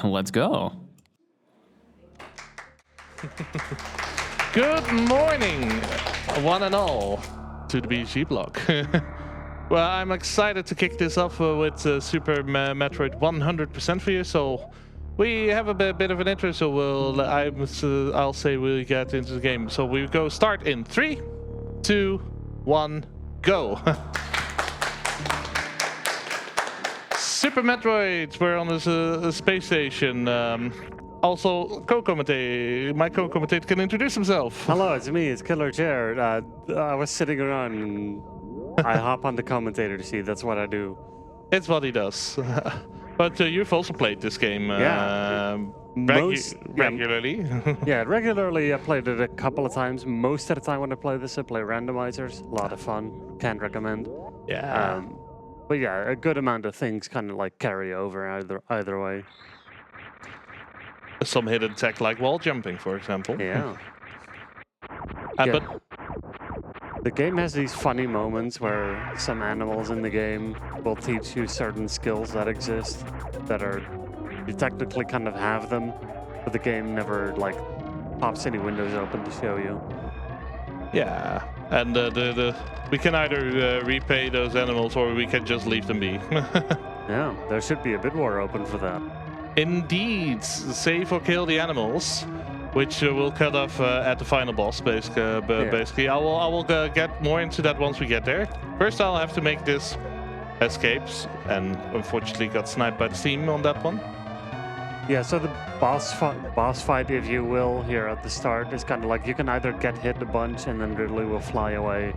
Let's go. Good morning, one and all, to the BSG blog. Well, I'm excited to kick this off with Super Metroid 100% for you. So we have a bit of an intro, so I'll say we'll get into the game. So we go start in 3, 2, 1, go. Super Metroid, we're on this space station. Also, my co-commentator can introduce himself. Hello, it's me, it's KillerChair. I was sitting around and I hop on the commentator to see, that's what I do. It's what he does. But you've also played this game regularly. Yeah, regularly I played it a couple of times. Most of the time when I play this, I play randomizers. A lot of fun, can't recommend. Yeah. But yeah, a good amount of things kind of like carry over either way. Some hidden tech like wall jumping, for example. Yeah. But the game has these funny moments where some animals in the game will teach you certain skills that exist that you technically kind of have them, but the game never like pops any windows open to show you. Yeah, and we can either repay those animals or we can just leave them be. Yeah, there should be a bid war open for that. Indeed, save or kill the animals, which we'll cut off at the final boss. Basically, I will get more into that once we get there. First, I'll have to make this escapes, and unfortunately got sniped by the team on that one. Yeah, so the boss fight, if you will, here at the start is kind of like you can either get hit a bunch and then Ridley will fly away,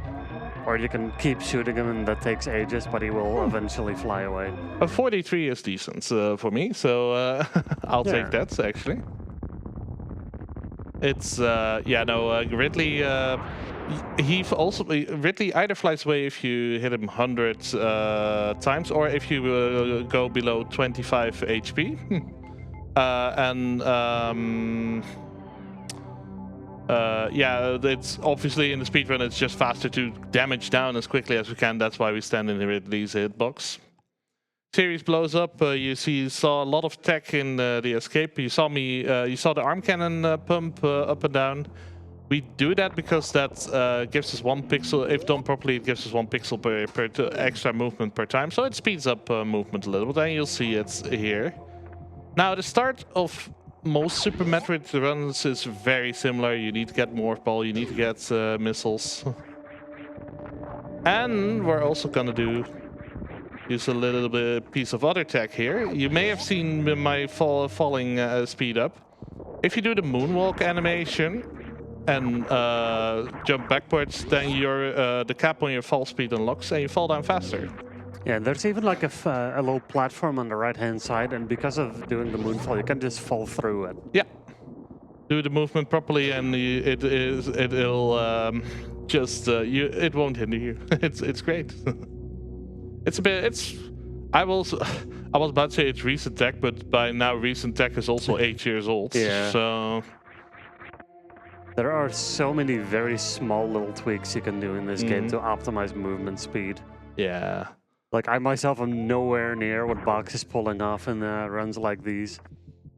or you can keep shooting him and that takes ages, but he will eventually fly away. A 43 is decent for me, so I'll take that actually. It's Ridley. Ridley either flies away if you hit him 100 times, or if you go below 25 HP. It's obviously in the speedrun it's just faster to damage down as quickly as we can. That's why we stand in Ridley's hitbox. Series blows up. You saw a lot of tech in the escape. You saw the arm cannon pump up and down. We do that because that gives us 1 pixel. If done properly, it gives us 1 pixel per extra movement per time. So it speeds up movement a little bit, and you'll see it's here. Now, the start of most Super Metroid runs is very similar. You need to get Morph Ball, you need to get missiles. And we're also gonna use a little bit piece of other tech here. You may have seen my falling speed up. If you do the moonwalk animation and jump backwards, then the cap on your fall speed unlocks and you fall down faster. Yeah, there's even like a little platform on the right-hand side, and because of doing the moonfall, you can just fall through it. Yeah, do the movement properly, and it won't hinder you. It's great. I was about to say it's recent tech, but by now recent tech is also 8 years old. Yeah. So there are so many very small little tweaks you can do in this game to optimize movement speed. Yeah. Like, I myself am nowhere near what Box is pulling off in runs like these.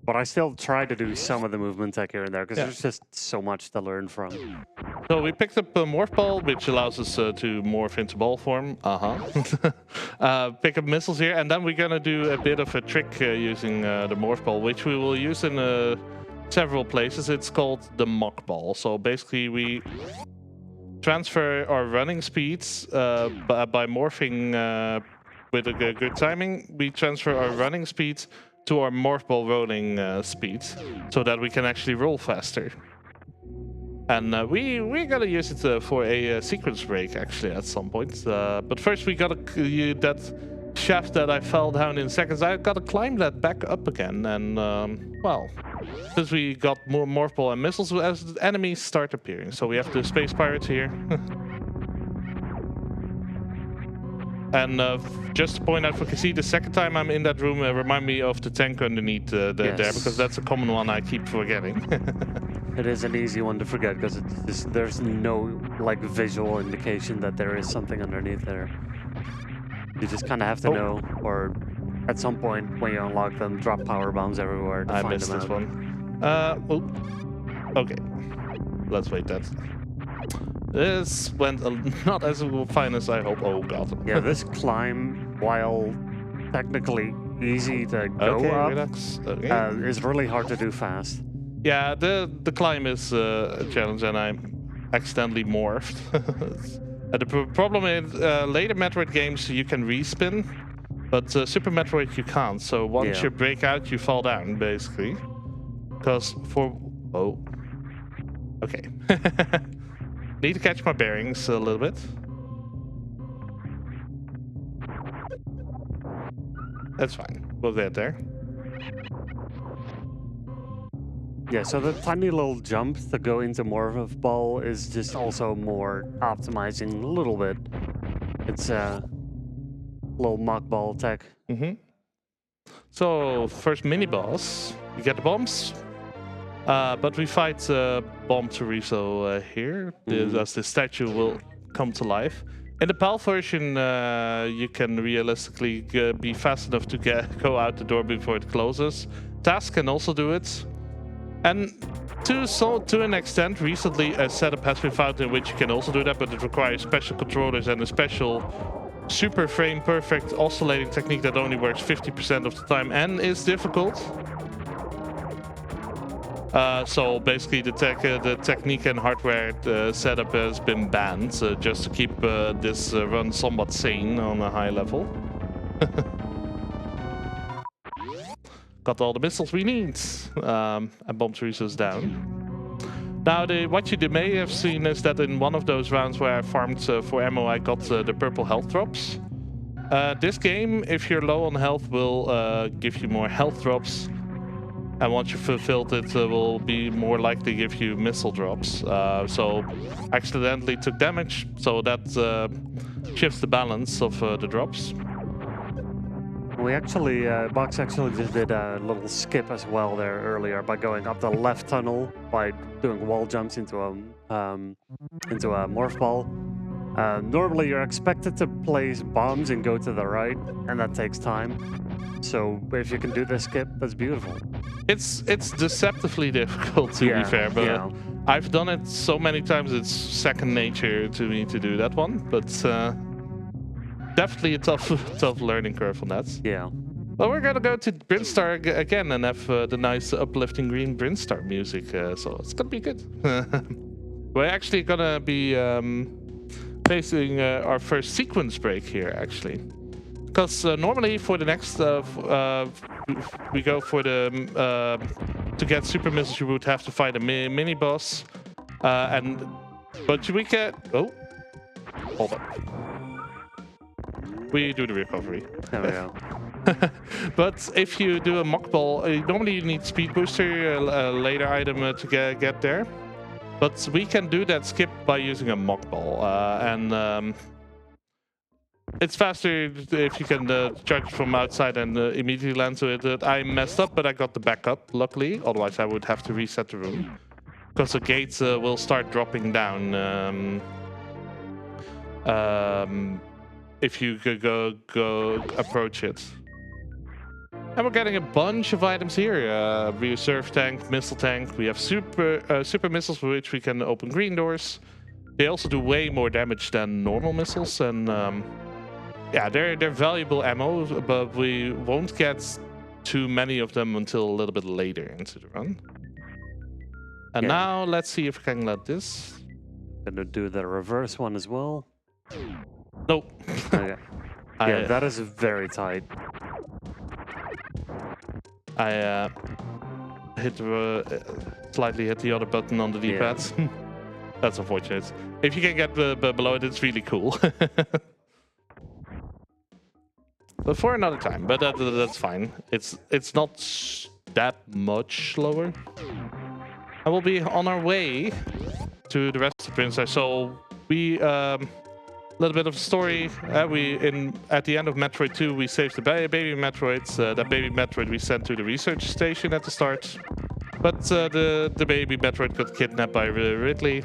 But I still try to do some of the movement tech here and there, because there's just so much to learn from. So we picked up a Morph Ball, which allows us to morph into ball form. Pick up missiles here, and then we're going to do a bit of a trick using the Morph Ball, which we will use in several places. It's called the Mock Ball. So basically we transfer our running speeds by morphing with a good timing. We transfer our running speeds to our Morph Ball rolling speeds, so that we can actually roll faster. And we're gonna use it for a sequence break actually at some point. But first we gotta that shaft that I fell down in seconds. I gotta climb that back up again. And well, since we got more Morph Ball and missiles, as enemies start appearing, so we have the space pirates here. And just to point out for Cassie, the second time I'm in that room, remind me of the tank underneath there, because that's a common one I keep forgetting. It is an easy one to forget because there's no like visual indication that there is something underneath there. You just kind of have to know, or at some point when you unlock them, drop power bombs everywhere to I find missed them this out. one. Okay. Let's wait that. This went not as fine as I hope. Oh god. Yeah, this climb, while technically easy to go Okay, up, relax. Okay. is really hard to do fast. Yeah, the climb is a challenge, and I accidentally morphed. The problem is later Metroid games you can respin, but Super Metroid you can't. So once Yeah. you break out, you fall down basically. Because okay. Need to catch my bearings a little bit. That's fine. We'll get there. Yeah, so the tiny little jump to go into Morph Ball is just also more optimizing a little bit. It's a little mock ball tech. So first mini boss, you get the bombs, but we fight Bomb Chorizo here, as the statue will come to life. In the PAL version, you can realistically be fast enough to go out the door before it closes. Task can also do it. And to an extent, recently a setup has been found in which you can also do that, but it requires special controllers and a special super frame perfect oscillating technique that only works 50% of the time and is difficult. So basically the technique and hardware setup has been banned just to keep this run somewhat sane on a high level. Got all the missiles we need. And Bomb Chorizo's down. Now, what you may have seen is that in one of those rounds where I farmed for ammo, I got the purple health drops. This game, if you're low on health, will give you more health drops. And once you've fulfilled it, will be more likely to give you missile drops. So accidentally took damage, so that shifts the balance of the drops. We actually, Box actually just did a little skip as well there earlier by going up the left tunnel by doing wall jumps into a morph ball. Normally you're expected to place bombs and go to the right, and that takes time. So if you can do this skip, that's beautiful. It's deceptively difficult to be fair, but I've done it so many times it's second nature to me to do that one. But definitely a tough learning curve on that. Yeah. Well, we're gonna go to Brinstar again and have the nice uplifting green Brinstar music, so it's gonna be good. We're actually gonna be facing our first sequence break here, actually. Because normally for the next, we go for the, to get super missiles you would have to fight a mini boss. But we can, hold on. We do the recovery. There we go. But if you do a mock ball, normally you need speed booster, a later item to get there. But we can do that skip by using a mock ball, and it's faster if you can charge from outside and immediately land to it. I messed up, but I got the backup, luckily. Otherwise, I would have to reset the room because the gates will start dropping down. If you could go approach it. And we're getting a bunch of items here. Reserve tank, missile tank. We have super missiles for which we can open green doors. They also do way more damage than normal missiles. And yeah, they're valuable ammo, but we won't get too many of them until a little bit later into the run. And now let's see if we can let this. Gonna do the reverse one as well. Nope. Okay. Yeah, that is very tight. I slightly hit the other button on the D-pad. Yeah. That's unfortunate. If you can get below it, it's really cool. But for another time. But that's fine. It's not that much slower. I will be on our way to the rest of the princess. So we little bit of a story. At the end of Metroid 2, we saved the baby Metroids. That baby Metroid we sent to the research station at the start. But the baby Metroid got kidnapped by Ridley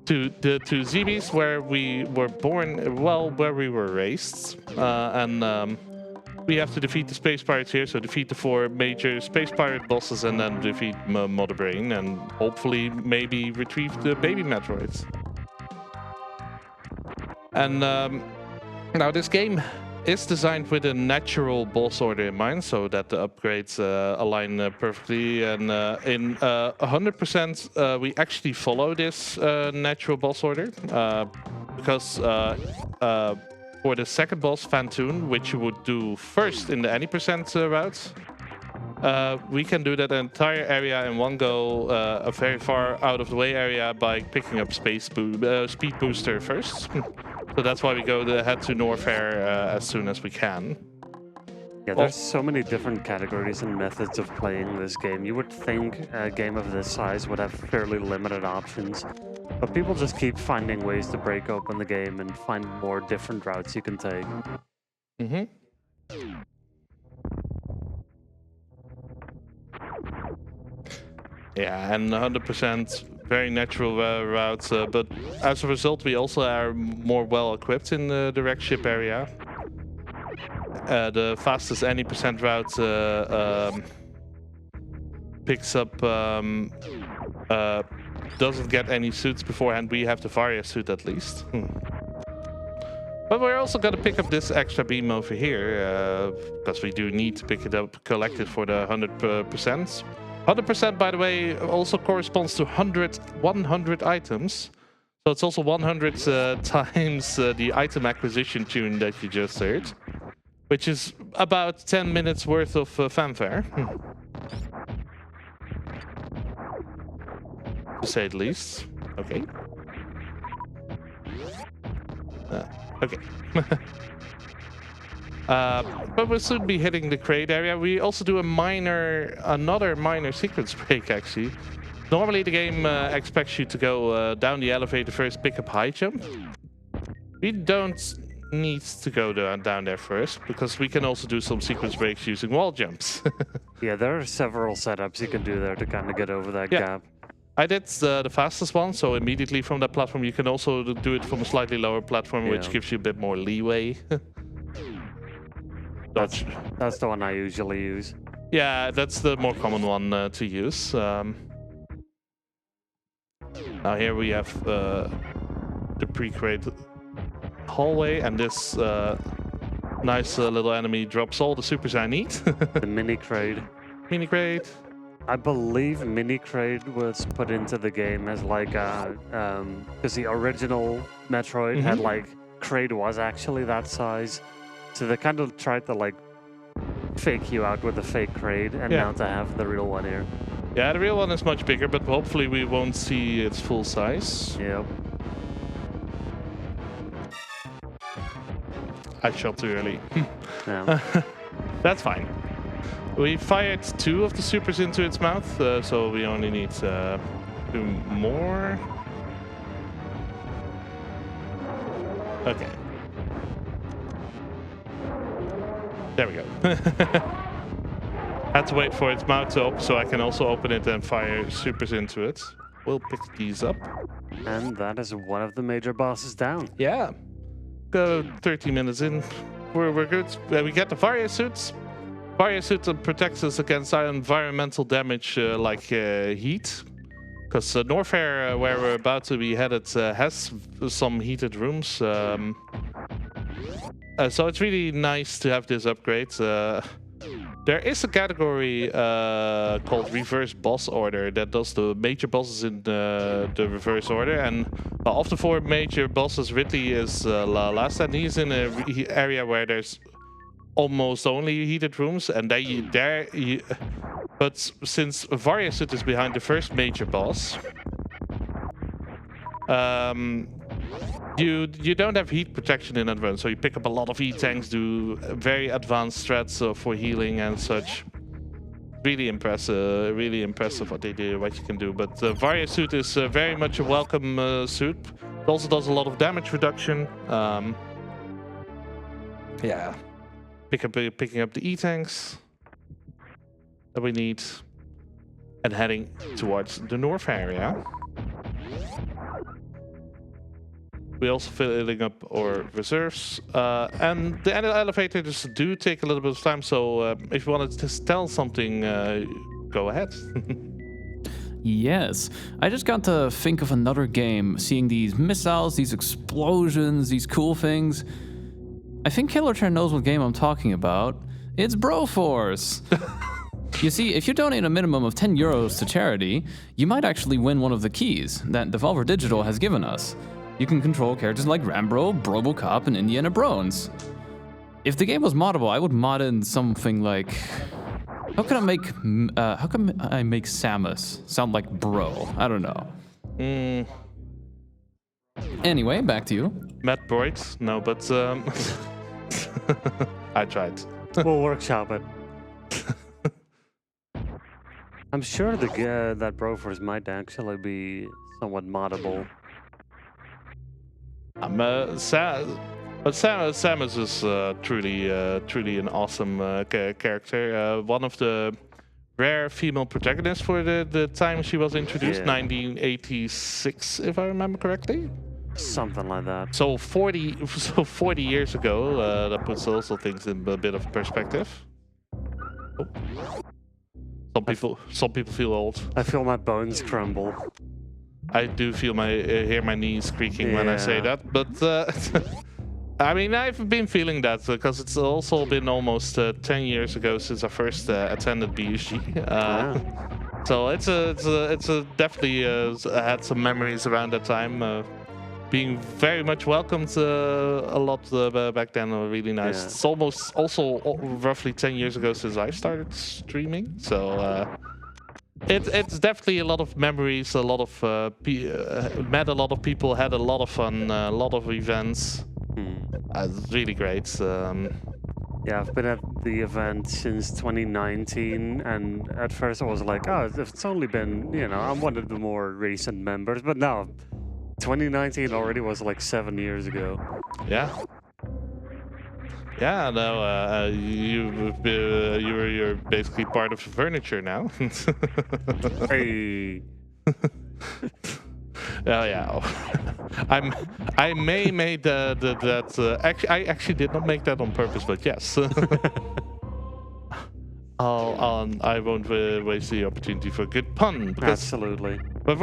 to Zebes, where we were born, well, where we were raised. And we have to defeat the space pirates here. So defeat the 4 major space pirate bosses and then defeat Mother Brain and hopefully maybe retrieve the baby Metroids. And now this game is designed with a natural boss order in mind, so that the upgrades align perfectly. And in 100%, we actually follow this natural boss order because for the second boss, Fantoon, which you would do first in the any percent route, we can do that entire area in one go, a very far out of the way area by picking up Speed Booster first. So that's why we go head to Norfair as soon as we can. Yeah, there's so many different categories and methods of playing this game. You would think a game of this size would have fairly limited options, but people just keep finding ways to break open the game and find more different routes you can take. Mm-hmm. Yeah, and 100% very natural routes, but as a result, we also are more well equipped in the direct ship area. The fastest any percent route picks up, doesn't get any suits beforehand. We have the Varia suit at least. But we're also going to pick up this extra beam over here, because we do need to pick it up, collect it for the 100%. 100%, by the way, also corresponds to 100 items. So it's also 100 times the item acquisition tune that you just heard, which is about 10 minutes worth of fanfare, to say the least. Okay. Okay. But we'll soon be hitting the crate area. We also do another minor sequence break, actually. Normally the game expects you to go down the elevator first, pick up high jump. We don't need to go down there first, because we can also do some sequence breaks using wall jumps. Yeah, there are several setups you can do there to kind of get over that gap. I did the fastest one, so immediately from that platform. You can also do it from a slightly lower platform, which gives you a bit more leeway. That's the one I usually use. Yeah, that's the more common one to use. Now here we have the pre-crate hallway, and this nice little enemy drops all the supers I need. The mini crate. Mini crate. I believe mini crate was put into the game as like because the original Metroid had like crate was actually that size. So they kind of tried to like fake you out with a fake crate, and now to have the real one here. Yeah, the real one is much bigger, but hopefully we won't see its full size. Yep. I shot too early. Yeah. That's fine. We fired 2 of the supers into its mouth, so we only need 2 more. Okay. There we go. Had to wait for its mouth to open so I can also open it and fire supers into it. We'll pick these up. And that is one of the major bosses down. Yeah. Go 30 minutes in. We're good. We get the Varia suits. Varia suit protects us against environmental damage like heat. Because Norfair, where we're about to be headed, has some heated rooms. So it's really nice to have this upgrade. There is a category called Reverse Boss Order that does the major bosses in the reverse order. And of the 4 major bosses, Ridley is last, and he's in an area where there's almost only heated rooms. And but since Varia Suit is behind the first major boss, you don't have heat protection in advance, so you pick up a lot of E-tanks, do very advanced strats for healing and such. Really impressive what they do, what you can do. But Varia Suit is very much a welcome suit. It also does a lot of damage reduction. Yeah, picking up the E-tanks that we need, and heading towards the north area. We're also filling up our reserves. And the elevators do take a little bit of time, so if you wanted to tell something, go ahead. Yes, I just got to think of another game, seeing these missiles, these explosions, these cool things. I think KillerChair knows what game I'm talking about. It's Broforce! You see, if you donate a minimum of 10 euros to charity, you might actually win one of the keys that Devolver Digital has given us. You can control characters like Rambro, Brobocop, and Indiana Brones. If the game was moddable, I would mod in something like... How can I make Samus sound like bro? I don't know. Anyway, back to you. Metroid? No, but I tried. We'll workshop it. I'm sure that Broforce might actually be somewhat moddable. But Samus is truly an awesome character. One of the rare female protagonists for the time she was introduced, 1986, if I remember correctly. Something like that. So 40 years ago. That puts also things in a bit of perspective. Oh. Some people feel old. I feel my bones crumble. I do feel hear my knees creaking when I say that, but I mean, I've been feeling that because it's also been almost 10 years ago since I first attended BSG. So it's definitely had some memories around that time. Being very much welcomed a lot back then. Really nice. Yeah. It's almost also roughly 10 years ago since I started streaming. So it's definitely a lot of memories. A lot of met a lot of people, had a lot of fun, a lot of events. It's really great. Yeah, I've been at the event since 2019, and at first I was like, oh, it's only been, I'm one of the more recent members, but no, 2019 already was like 7 years ago. Yeah. Yeah, no, you're basically part of the furniture now. Hey. Oh yeah, I may made that. Actually, I actually did not make that on purpose, but yes. I won't waste the opportunity for a good pun. Absolutely. But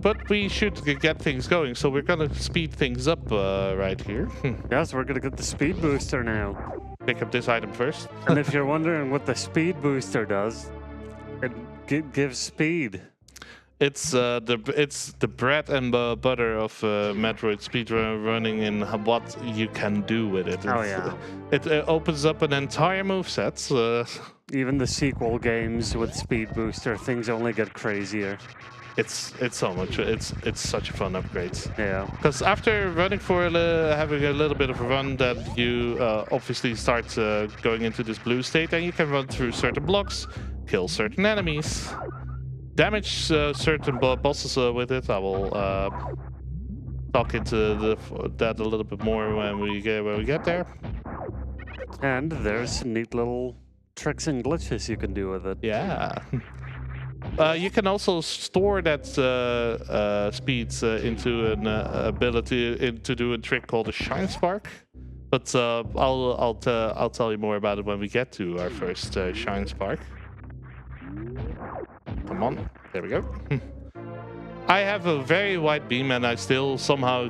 but we should get things going, so we're gonna speed things up right here. Yes, we're gonna get the speed booster now. Pick up this item first. And if you're wondering what the speed booster does, it gives speed. It's the bread and butter of Metroid speedrun running in what you can do with it. Oh yeah. It opens up an entire moveset. Even the sequel games with speed booster, things only get crazier. It's so much. It's such a fun upgrade. Yeah. Because after running for having a little bit of a run, that you obviously start going into this blue state, and you can run through certain blocks, kill certain enemies, damage certain bosses with it. I will talk into that a little bit more when we get there. And there's neat little tricks and glitches you can do with it. Yeah. You can also store that speeds into an ability to do a trick called a Shine Spark. But I'll tell you more about it when we get to our first Shine Spark. Come on, there we go. I have a very wide beam, and I still somehow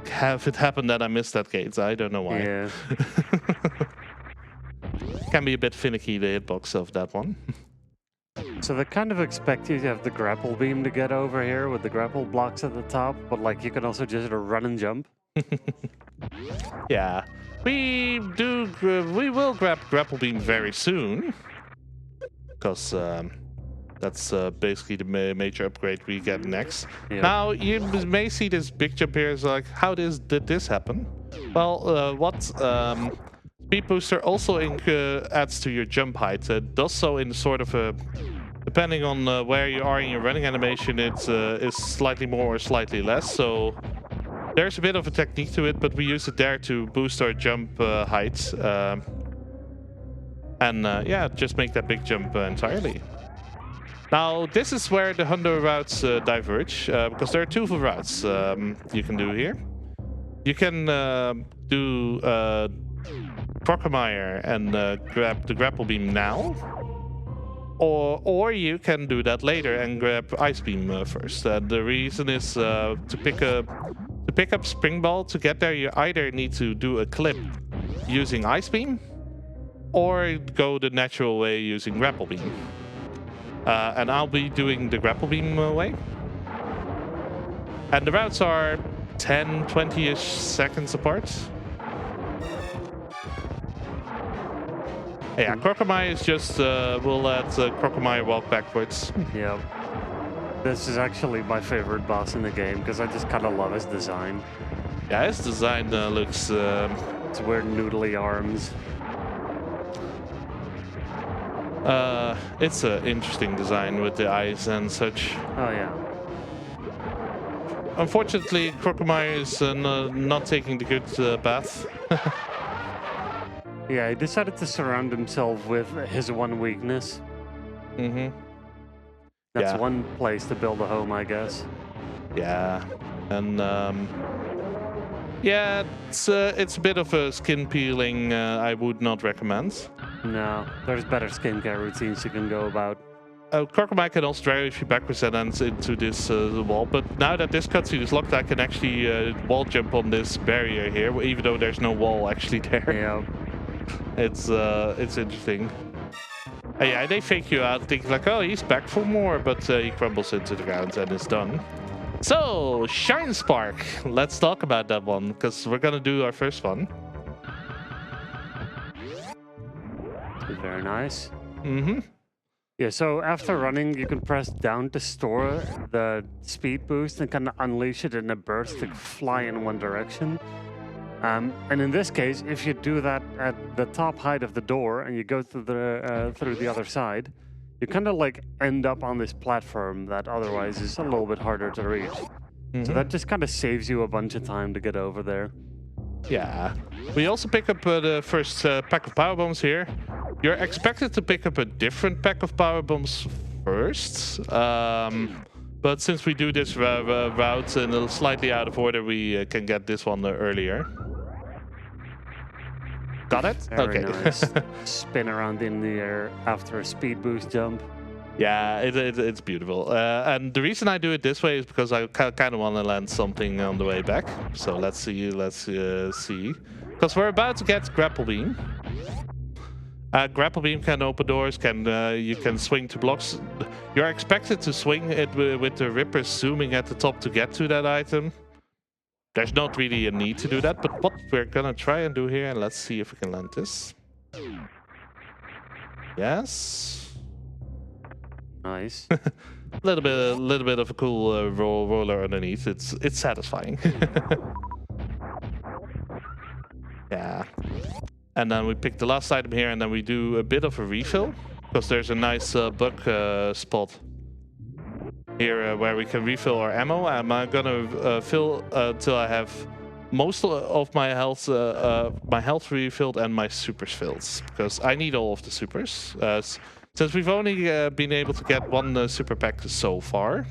have it happen that I missed that gate. I don't know why. Yeah. Can be a bit finicky, the hitbox of that one. So they kind of expect you to have the grapple beam to get over here with the grapple blocks at the top, but like you can also just run and jump. Yeah, we will grab grapple beam very soon, because that's basically the major upgrade we get next. Yep. Now you may see this big jump here is like, how did this happen? Well, what Speed Booster also adds to your jump height. It does so in sort of a, depending on where you are in your running animation, it is slightly more or slightly less. So there's a bit of a technique to it, but we use it there to boost our jump height. And yeah, just make that big jump entirely. Now, this is where the Hundo routes diverge, because there are two routes you can do here. You can do Crocomire and grab the grapple beam now, or you can do that later and grab Ice Beam first. The reason is to pick up Spring Ball. To get there, you either need to do a clip using Ice Beam, or go the natural way using Grapple Beam. And I'll be doing the Grapple Beam way. And the routes are 10, 20-ish seconds apart. Yeah, Crocomire is just, we'll let Crocomire walk backwards. Yeah. This is actually my favorite boss in the game, because I just kind of love his design. Yeah, his design looks... It's weird noodly arms. It's an interesting design with the eyes and such. Oh, yeah. Unfortunately, Crocomire is not taking the good path. Yeah, he decided to surround himself with his one weakness. Mm-hmm. That's Yeah. one place to build a home, I guess. Yeah, and yeah, it's a bit of a skin peeling. I would not recommend. No, there's better skincare routines you can go about. Crocomire can also drive you backwards and then into this wall, but now that this cutscene is locked, I can actually wall jump on this barrier here, even though there's no wall actually there. Yeah. It's interesting. Yeah, they fake you out, thinking like, oh, he's back for more, but he crumbles into the ground and is done. So, Shine Spark. Let's talk about that one, because we're gonna do our first one. Very nice. Mm-hmm. Yeah, so after running, you can press down to store the speed boost and kind of unleash it in a burst to fly in one direction. And in this case, if you do that at the top height of the door and you go through the other side, you kind of like end up on this platform that otherwise is a little bit harder to reach. Mm-hmm. So that just kind of saves you a bunch of time to get over there. Yeah. We also pick up the first pack of power bombs here. You're expected to pick up a different pack of power bombs first. But since we do this route in a slightly out of order, we can get this one earlier. Got it? Very Okay. nice. Spin around in the air after a speed boost jump. Yeah, it's beautiful. And the reason I do it this way is because I kind of want to land something on the way back. So let's see. Because we're about to get Grapple Beam. Grapple Beam can open doors, you can swing to blocks. You're expected to swing it with the rippers zooming at the top to get to that item. There's not really a need to do that, but what we're gonna try and do here, and let's see if we can land this. Yes. Nice. little bit of a cool roller underneath. It's satisfying. Yeah. And then we pick the last item here, and then we do a bit of a refill, because there's a nice bug spot here where we can refill our ammo. I'm gonna fill till I have most of my health refilled and my supers filled, because I need all of the supers. Since we've only been able to get one super pack so far.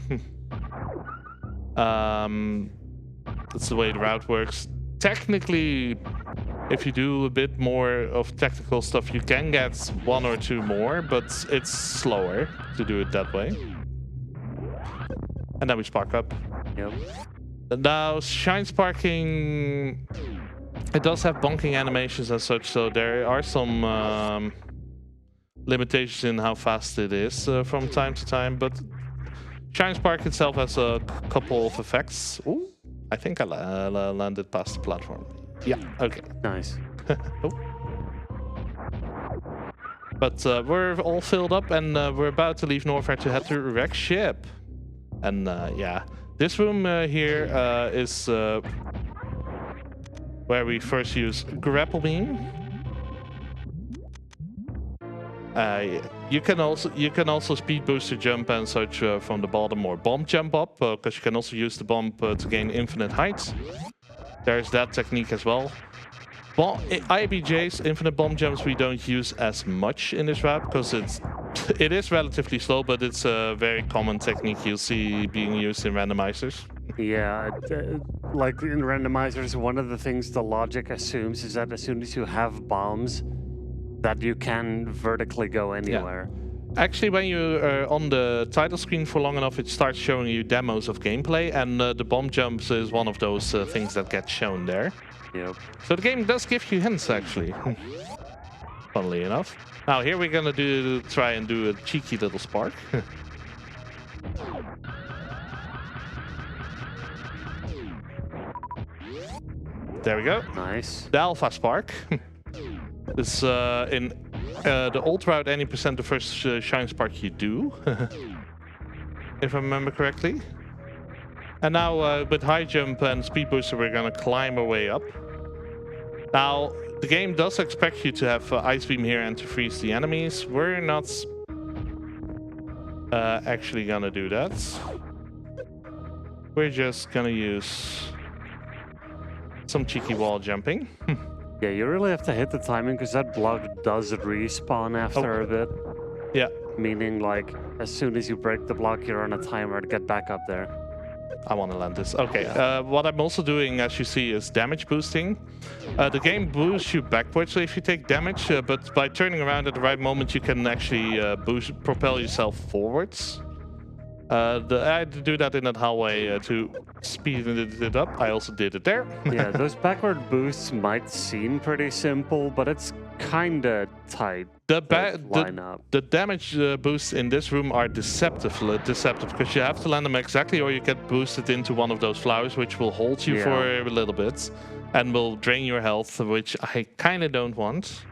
That's the way the route works. Technically, if you do a bit more of technical stuff, you can get one or two more, but it's slower to do it that way. And then we spark up. Yep. Now, Shine Sparking, it does have bonking animations and such, so there are some limitations in how fast it is from time to time, but Shine Spark itself has a couple of effects. Ooh, I think I landed past the platform. Yeah, okay. Nice. Oh. But we're all filled up, and we're about to leave Norfair to head to Wreck Ship. And yeah, this room here is where we first use Grapple Beam. You can also speed boost your jump and such from the bottom, or bomb jump up, because you can also use the bomb to gain infinite height. There's that technique as well. Well, IBJ's infinite bomb jumps we don't use as much in this route, because it's It is relatively slow, but it's a very common technique you'll see being used in randomizers. Yeah, like in randomizers, one of the things the logic assumes is that as soon as you have bombs, that you can vertically go anywhere. Yeah. Actually, when you are on the title screen for long enough, it starts showing you demos of gameplay, and the bomb jumps is one of those things that gets shown there. Yep. So the game does give you hints, actually. Funnily enough. Now here we're gonna try and do a cheeky little spark. There we go. Nice. The Alpha Spark. This in the old route, any percent the first shine spark you do, if I remember correctly. And now with high jump and speed booster, we're gonna climb our way up. Now the game does expect you to have ice beam here and to freeze the enemies. We're not actually gonna do that. We're just gonna use some cheeky wall jumping. Yeah, you really have to hit the timing because that block does respawn after a bit. Yeah. Meaning, like, as soon as you break the block, you're on a timer to get back up there. I want to land this. Okay, what I'm also doing, as you see, is damage boosting. The game boosts you backwards if you take damage, but by turning around at the right moment, you can actually propel yourself forwards. I had to do that in that hallway to speed it up. I also did it there. Yeah, those backward boosts might seem pretty simple, but it's kinda tight. The damage boosts in this room are deceptive because you have to land them exactly, or you get boosted into one of those flowers, which will hold you for a little bit and will drain your health, which I kind of don't want.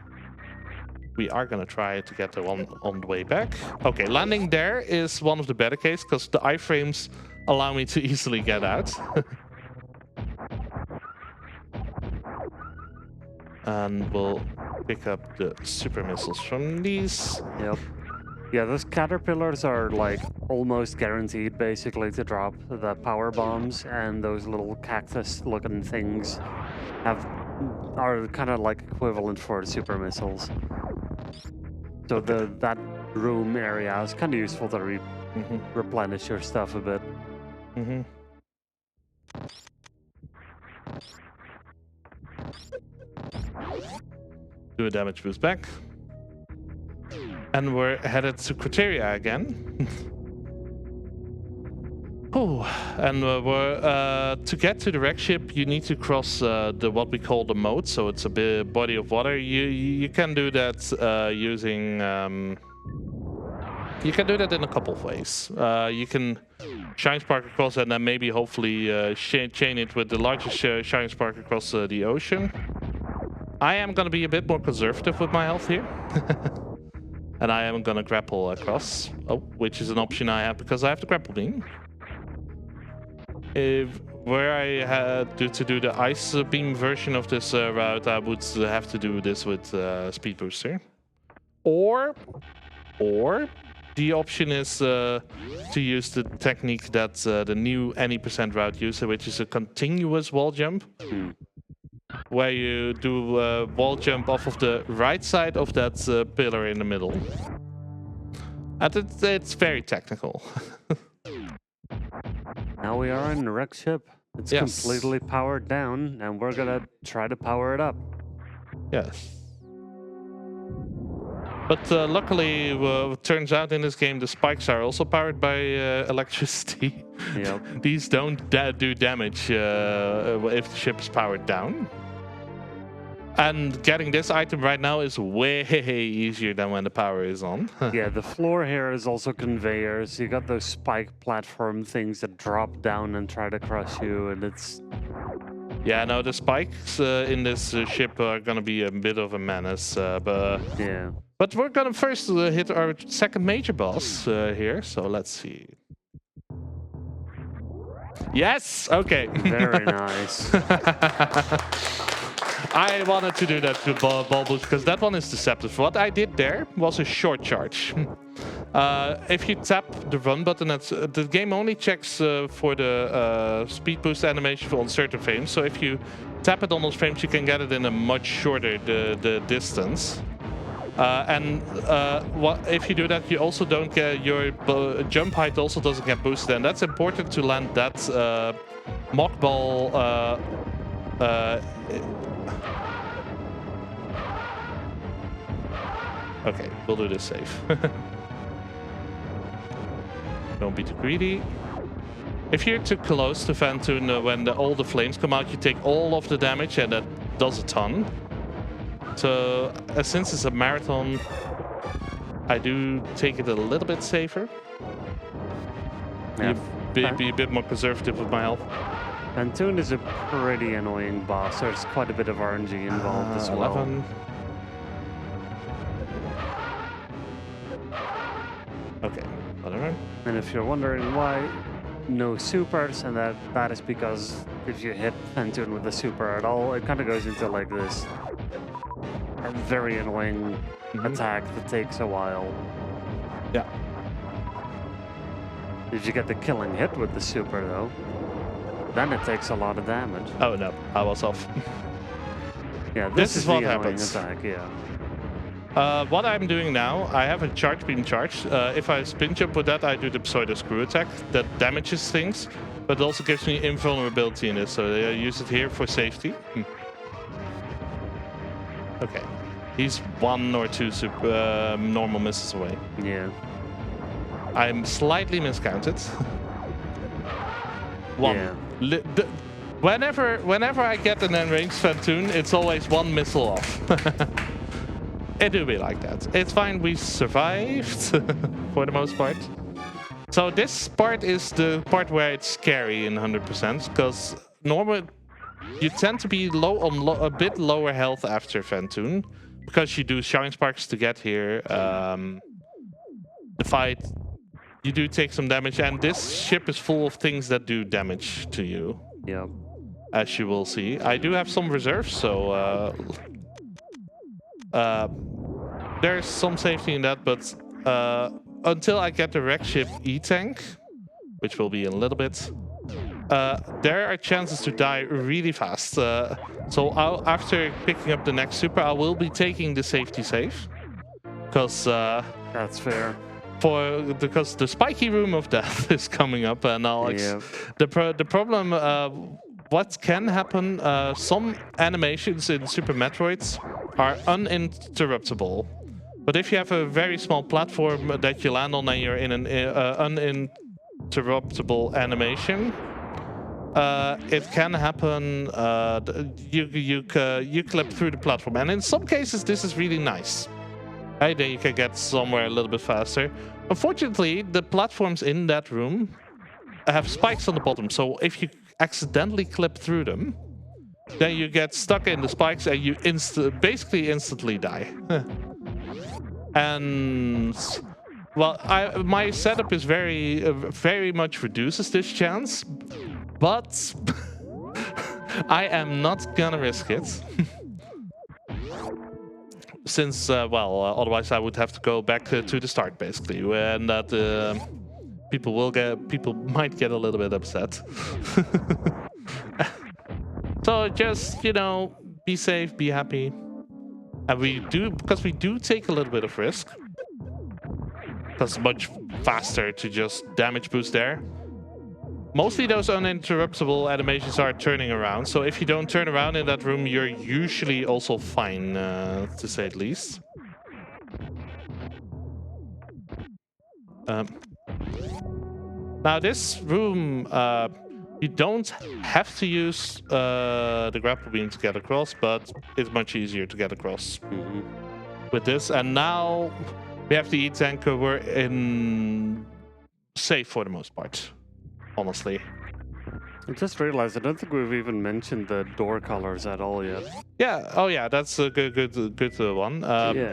We are gonna try to get the one on the way back. Okay, landing there is one of the better cases because the iframes allow me to easily get out. And we'll pick up the super missiles from these. Yep. Yeah, those caterpillars are like almost guaranteed basically to drop the power bombs, and those little cactus looking things are kind of like equivalent for super missiles. So that room area is kind of useful to replenish your stuff a bit. Do a damage boost back. And we're headed to Criteria again. Oh, and to get to the wreck ship, you need to cross what we call the moat. So it's a body of water. You can do that using. You can do that in a couple of ways. You can shine spark across and then maybe hopefully chain it with the largest shine spark across the ocean. I am going to be a bit more conservative with my health here. And I am going to grapple across, which is an option I have because I have the grapple beam. Where I had to do the ice beam version of this route, I would have to do this with speed booster. Or the option is to use the technique that the new any percent route uses, which is a continuous wall jump. Where you do a wall jump off of the right side of that pillar in the middle. And it's very technical. Now we are in the wreck ship. It's completely powered down, and we're gonna try to power it up. Yes. But luckily, it turns out in this game the spikes are also powered by electricity. Yep. These don't do damage if the ship is powered down. And getting this item right now is way easier than when the power is on. Yeah, the floor here is also conveyors. You got those spike platform things that drop down and try to crush you, and it's... Yeah, no, the spikes in this ship are gonna be a bit of a menace, but... Yeah. But we're gonna first hit our second major boss here, so let's see. Yes! Okay. Very nice. I wanted to do that to ball boost because that one is deceptive. What I did there was a short charge. If you tap the run button, the game only checks for the speed boost animation on certain frames. So if you tap it on those frames, you can get it in a much shorter the distance. If you do that, you also don't get your jump height also doesn't get boosted, and that's important to land that mock ball. Okay, we'll do this safe. Don't be too greedy. If you're too close to Phantoon when all the flames come out, you take all of the damage, and that does a ton. So since it's a marathon, I do take it a little bit safer. Yeah. Be a bit more conservative with my health. Phantoon is a pretty annoying boss. There's quite a bit of RNG involved as well. 11. Okay, whatever. And if you're wondering why no supers, and that is because if you hit Phantoon with a super at all, it kind of goes into like this very annoying attack that takes a while. Yeah. If you get the killing hit with the super though, then it takes a lot of damage. Oh no, I was off. Yeah, this is what the annoying happens. attack, yeah. What I'm doing now, I have a charge beam charge. If I spin jump with that, I do the pseudo screw attack that damages things, but it also gives me invulnerability in it, so I use it here for safety. Okay, he's 1 or 2 normal misses away. Yeah. I'm slightly miscounted. 1. Yeah. Whenever I get an enraged Phantoon, it's always 1 missile off. It do be like that. It's fine, we survived for the most part. So this part is the part where it's scary in 100%, because normally you tend to be low on a bit lower health after Phantoon, because you do Shine Sparks to get here. The fight, you do take some damage, and this ship is full of things that do damage to you. Yeah. As you will see. I do have some reserves, so there's some safety in that, but until I get the wreck ship E-Tank, which will be in a little bit, there are chances to die really fast. So after picking up the next super, I will be taking the safety safe, because That's fair. Because the spiky room of death is coming up, and the problem. What can happen? Some animations in Super Metroids are uninterruptible. But if you have a very small platform that you land on and you're in an uninterruptible animation, it can happen. You clip through the platform, and in some cases this is really nice. Right, then you can get somewhere a little bit faster. Unfortunately, the platforms in that room have spikes on the bottom, so if you accidentally clip through them, then you get stuck in the spikes and you basically instantly die. And well, my setup is very much reduces this chance, but I am not gonna risk it. Since otherwise I would have to go back to the start basically, and that people might get a little bit upset. So just, be safe, be happy. And because we do take a little bit of risk. Because it's much faster to just damage boost there. Mostly those uninterruptible animations are turning around. So if you don't turn around in that room, you're usually also fine, to say the least. Now this room, you don't have to use the grapple beam to get across, but it's much easier to get across with this. And now we have the E-Tank. We're in safe for the most part, honestly. I just realized I don't think we've even mentioned the door colors at all yet. Yeah. Oh yeah, that's a good one.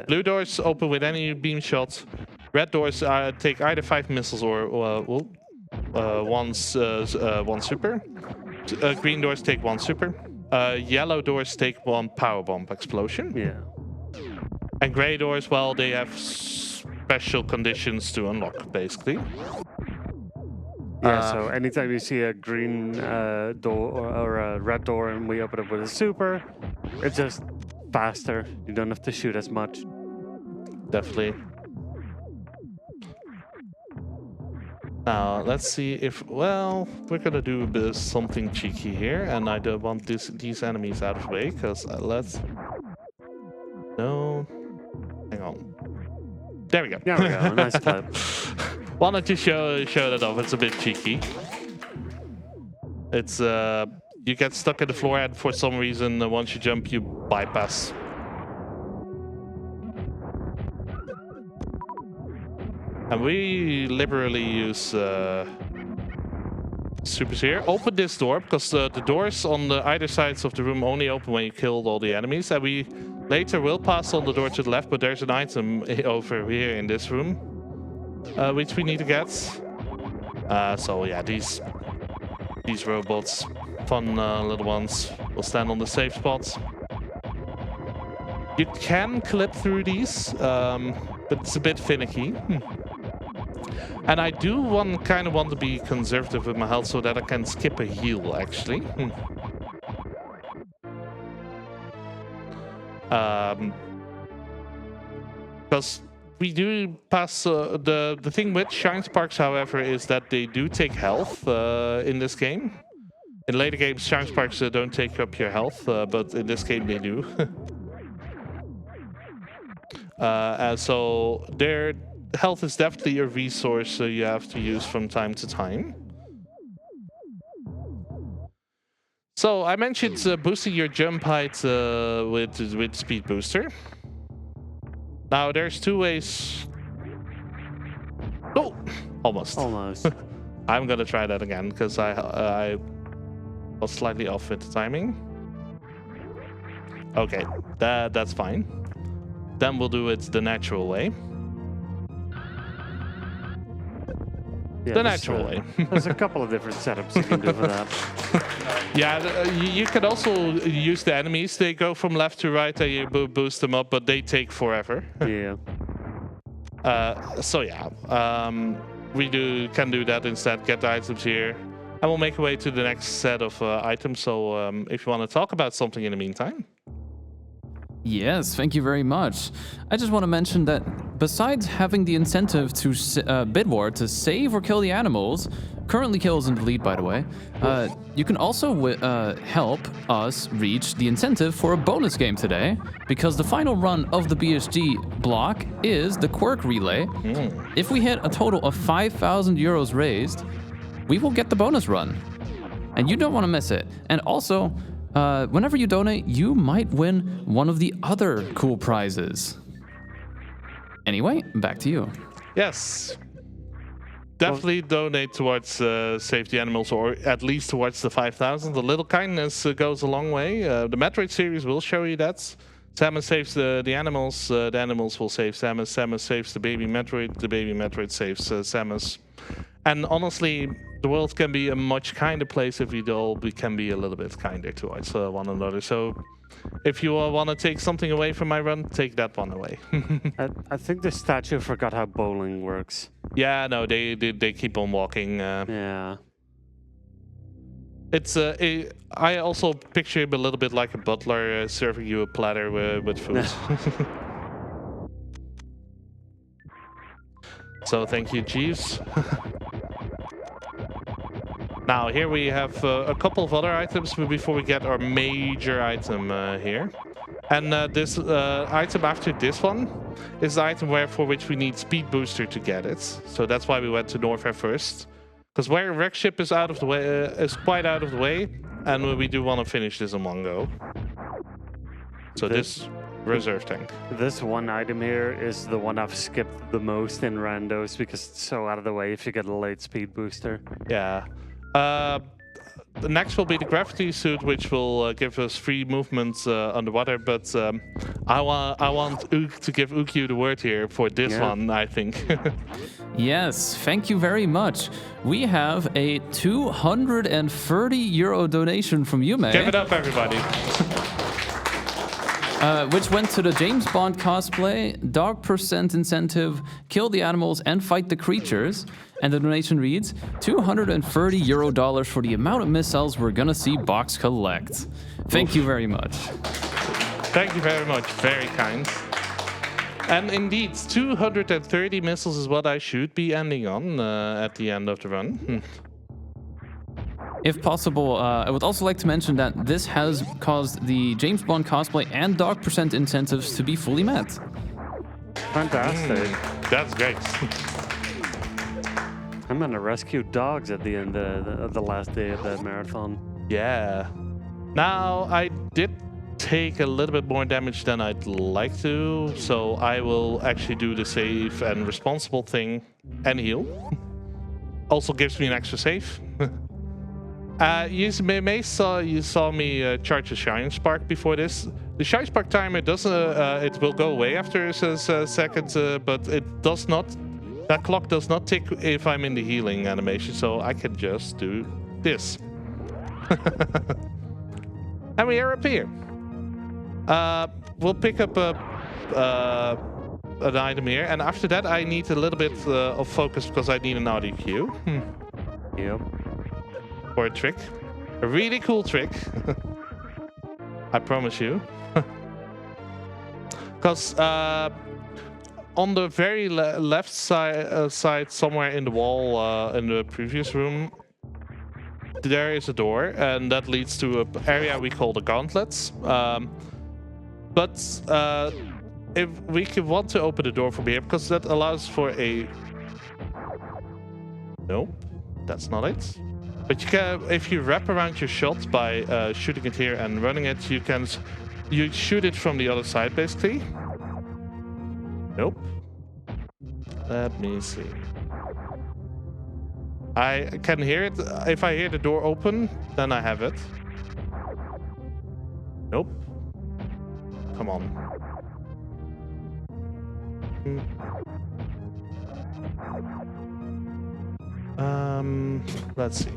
Blue doors open with any beam shot. Red doors take either 5 missiles or one super. Green doors take 1 super. Yellow doors take 1 power bomb explosion. Yeah. And gray doors, well, they have special conditions to unlock, basically. Yeah, so anytime you see a green door or a red door and we open it with a super, it's just faster. You don't have to shoot as much. definitely. Now, let's see if... Well, we're gonna do a bit of something cheeky here, and I don't want these enemies out of the way, because let's... No... Hang on. There we go. There we go. Nice clip. Wanted to show that off. It's a bit cheeky. It's you get stuck in the floor, and for some reason, once you jump, you bypass. And we liberally use supers here. Open this door, because the doors on the either sides of the room only open when you killed all the enemies. And we later will pass on the door to the left, but there's an item over here in this room, which we need to get. So yeah, these robots, fun little ones, will stand on the safe spots. You can clip through these, but it's a bit finicky. And I do kind of want to be conservative with my health so that I can skip a heal, actually. Because we do pass... the thing with Shine Sparks, however, is that they do take health in this game. In later games, Shine Sparks don't take up your health, but in this game they do. And so their health is definitely a resource you have to use from time to time. So I mentioned boosting your jump height with Speed Booster. Now there's two ways. Oh, almost. Almost. I'm gonna try that again because I was slightly off with the timing. Okay, that's fine. Then we'll do it the natural way. Yeah, The natural way. There's a couple of different setups you can do for that. Yeah, you can also use the enemies. They go from left to right and you boost them up, but they take forever. Yeah. So yeah, we can do that instead. Get the items here. And we'll make our way to the next set of items. So if you want to talk about something in the meantime. Yes, thank you very much. I just want to mention that besides having the incentive to bid war to save or kill the animals, currently kills in the lead, by the way, you can also help us reach the incentive for a bonus game today, because the final run of the BSG block is the Quirk Relay. If we hit a total of 5,000 euros raised, we will get the bonus run. And you don't want to miss it. And also, whenever you donate, you might win one of the other cool prizes. Anyway, back to you. Yes. Definitely donate towards Save the Animals, or at least towards the 5,000. The little kindness goes a long way. The Metroid series will show you that. Samus saves the animals will save Samus. Samus saves the baby Metroid saves Samus. And honestly, the world can be a much kinder place if we all can be a little bit kinder towards one another. So if you want to take something away from my run, take that one away. I think the statue forgot how bowling works. Yeah, no, they keep on walking. Yeah. It's I also picture him a little bit like a butler serving you a platter with food. So thank you, Jeeves. Now here we have a couple of other items before we get our major item here. And this item after this one is the item for which we need Speed Booster to get it. So that's why we went to Norfair first. Because where Wreck Ship is out of the way, is quite out of the way, and we do want to finish this in one go. So this reserve tank. This one item here is the one I've skipped the most in randos because it's so out of the way if you get a late Speed Booster. Yeah. The next will be the gravity suit, which will give us free movement underwater. But I want Ook to give Ugyuu the word here for this one, I think. Yes, thank you very much. We have a 230 euro donation from Yume. Give it up, everybody. Which went to the James Bond cosplay, dog % incentive, kill the animals and fight the creatures. And the donation reads, $230 euro for the amount of missiles we're gonna see Box collect. Thank you very much. Thank you very much. Very kind. And indeed, 230 missiles is what I should be ending on at the end of the run. If possible, I would also like to mention that this has caused the James Bond cosplay and dog percent incentives to be fully met. Fantastic. That's great. I'm gonna rescue dogs at the end of the last day of that marathon. Yeah. Now, I did take a little bit more damage than I'd like to, so I will actually do the safe and responsible thing and heal. Also gives me an extra save. You saw me charge a Shine Spark before this. The Shine Spark timer does it will go away after a second, but it does not. That clock does not tick if I'm in the healing animation, so I can just do this. And we are up here. We'll pick up an item here, and after that I need a little bit of focus because I need an audio cue. Yep. For a trick. A really cool trick. I promise you. Because on the very left side, somewhere in the wall in the previous room, there is a door, and that leads to an area we call the gauntlets. But if we want to open the door from here, because that allows for a... Nope, that's not it. But you can, if you wrap around your shot by shooting it here and running it, you shoot it from the other side, basically. Nope. Let me see. I can hear it. If I hear the door open, then I have it. Nope. Come on. Let's see.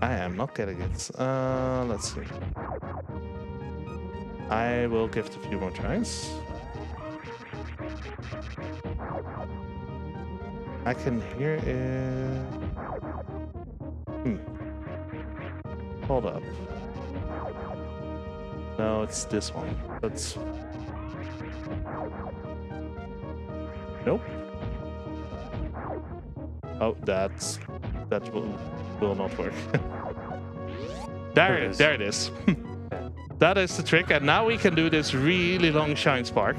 I am not getting it. Let's see. I will give it a few more tries. I can hear it. Hold up. No, it's this one. That's... Nope. Oh, that will not work. There it is. That is the trick, and now we can do this really long Shine Spark.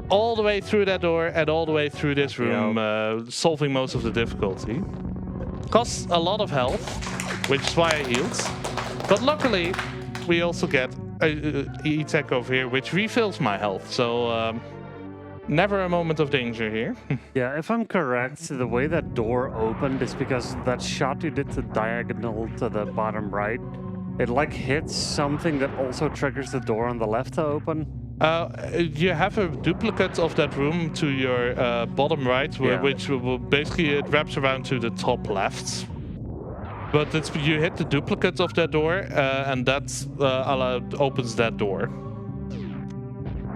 All the way through that door and all the way through this room, solving most of the difficulty. Costs a lot of health, which is why I healed. But luckily, we also get a E-Tech over here, which refills my health. So, never a moment of danger here. Yeah, if I'm correct, the way that door opened is because that shot you did to diagonal to the bottom right, it like hits something that also triggers the door on the left to open. You have a duplicate of that room to your bottom right, which will basically it wraps around to the top left. But you hit the duplicate of that door, and that opens that door.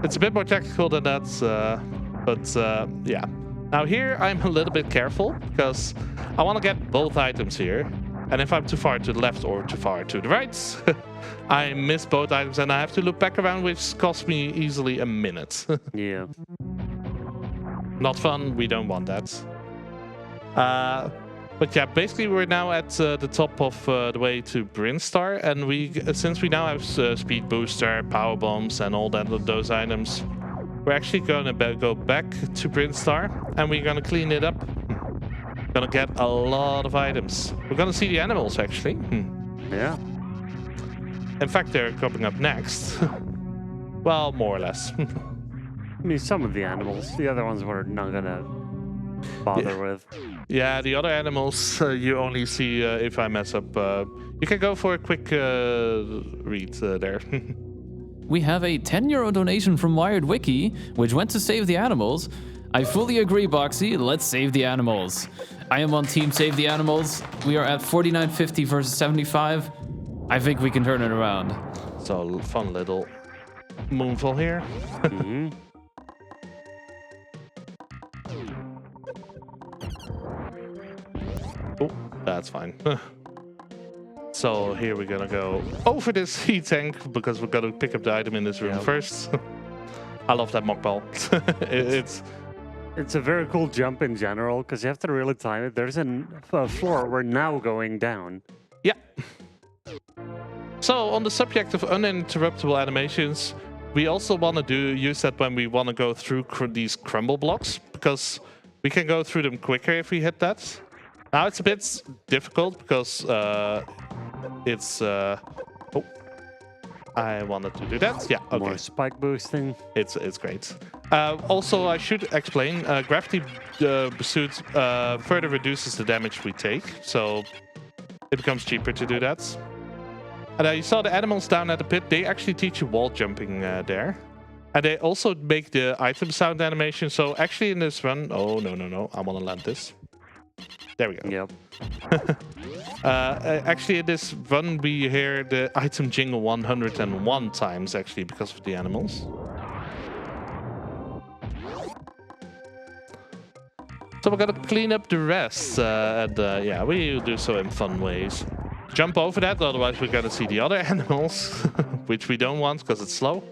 It's a bit more technical than that, but yeah. Now here I'm a little bit careful because I want to get both items here. And if I'm too far to the left or too far to the right, I miss both items and I have to look back around, which costs me easily a minute. Yeah. Not fun. We don't want that. But yeah, basically we're now at the top of the way to Brinstar, and since we now have speed booster, power bombs, and all those items, we're actually gonna go back to Brinstar, and we're gonna clean it up. Gonna get a lot of items. We're gonna see the animals actually. Yeah. In fact, they're coming up next. Well, more or less. I mean, some of the animals. The other ones we're not gonna bother with. Yeah, the other animals you only see if I mess up. You can go for a quick read there. We have a €10 donation from Wired Wiki, which went to save the animals. I fully agree, Boxy. Let's save the animals. I am on team save the animals. We are at 49.50 versus 75. I think we can turn it around. So fun little moonfall here. Oh, that's fine. So here we're gonna go over this heat tank because we're gonna pick up the item in this room first. I love that mock ball. It's a very cool jump in general because you have to really time it. There's a floor we're now going down. Yeah. So on the subject of uninterruptible animations, we also want to use that when we want to go through these crumble blocks because we can go through them quicker if we hit that. Now it's a bit difficult because it's oh, I wanted to do that. Yeah, okay. More spike boosting. It's great. Also, I should explain, gravity pursuit further reduces the damage we take, so it becomes cheaper to do that. And you saw the animals down at the pit, they actually teach you wall jumping there. And they also make the item sound animation, so actually in this run... Oh, no, I want to land this. There we go. Yep. Actually, in this run, we hear the item jingle 101 times, actually, because of the animals. So we're gonna clean up the rest, and yeah, we do so in fun ways. Jump over that, otherwise we're gonna see the other animals, which we don't want because it's slow.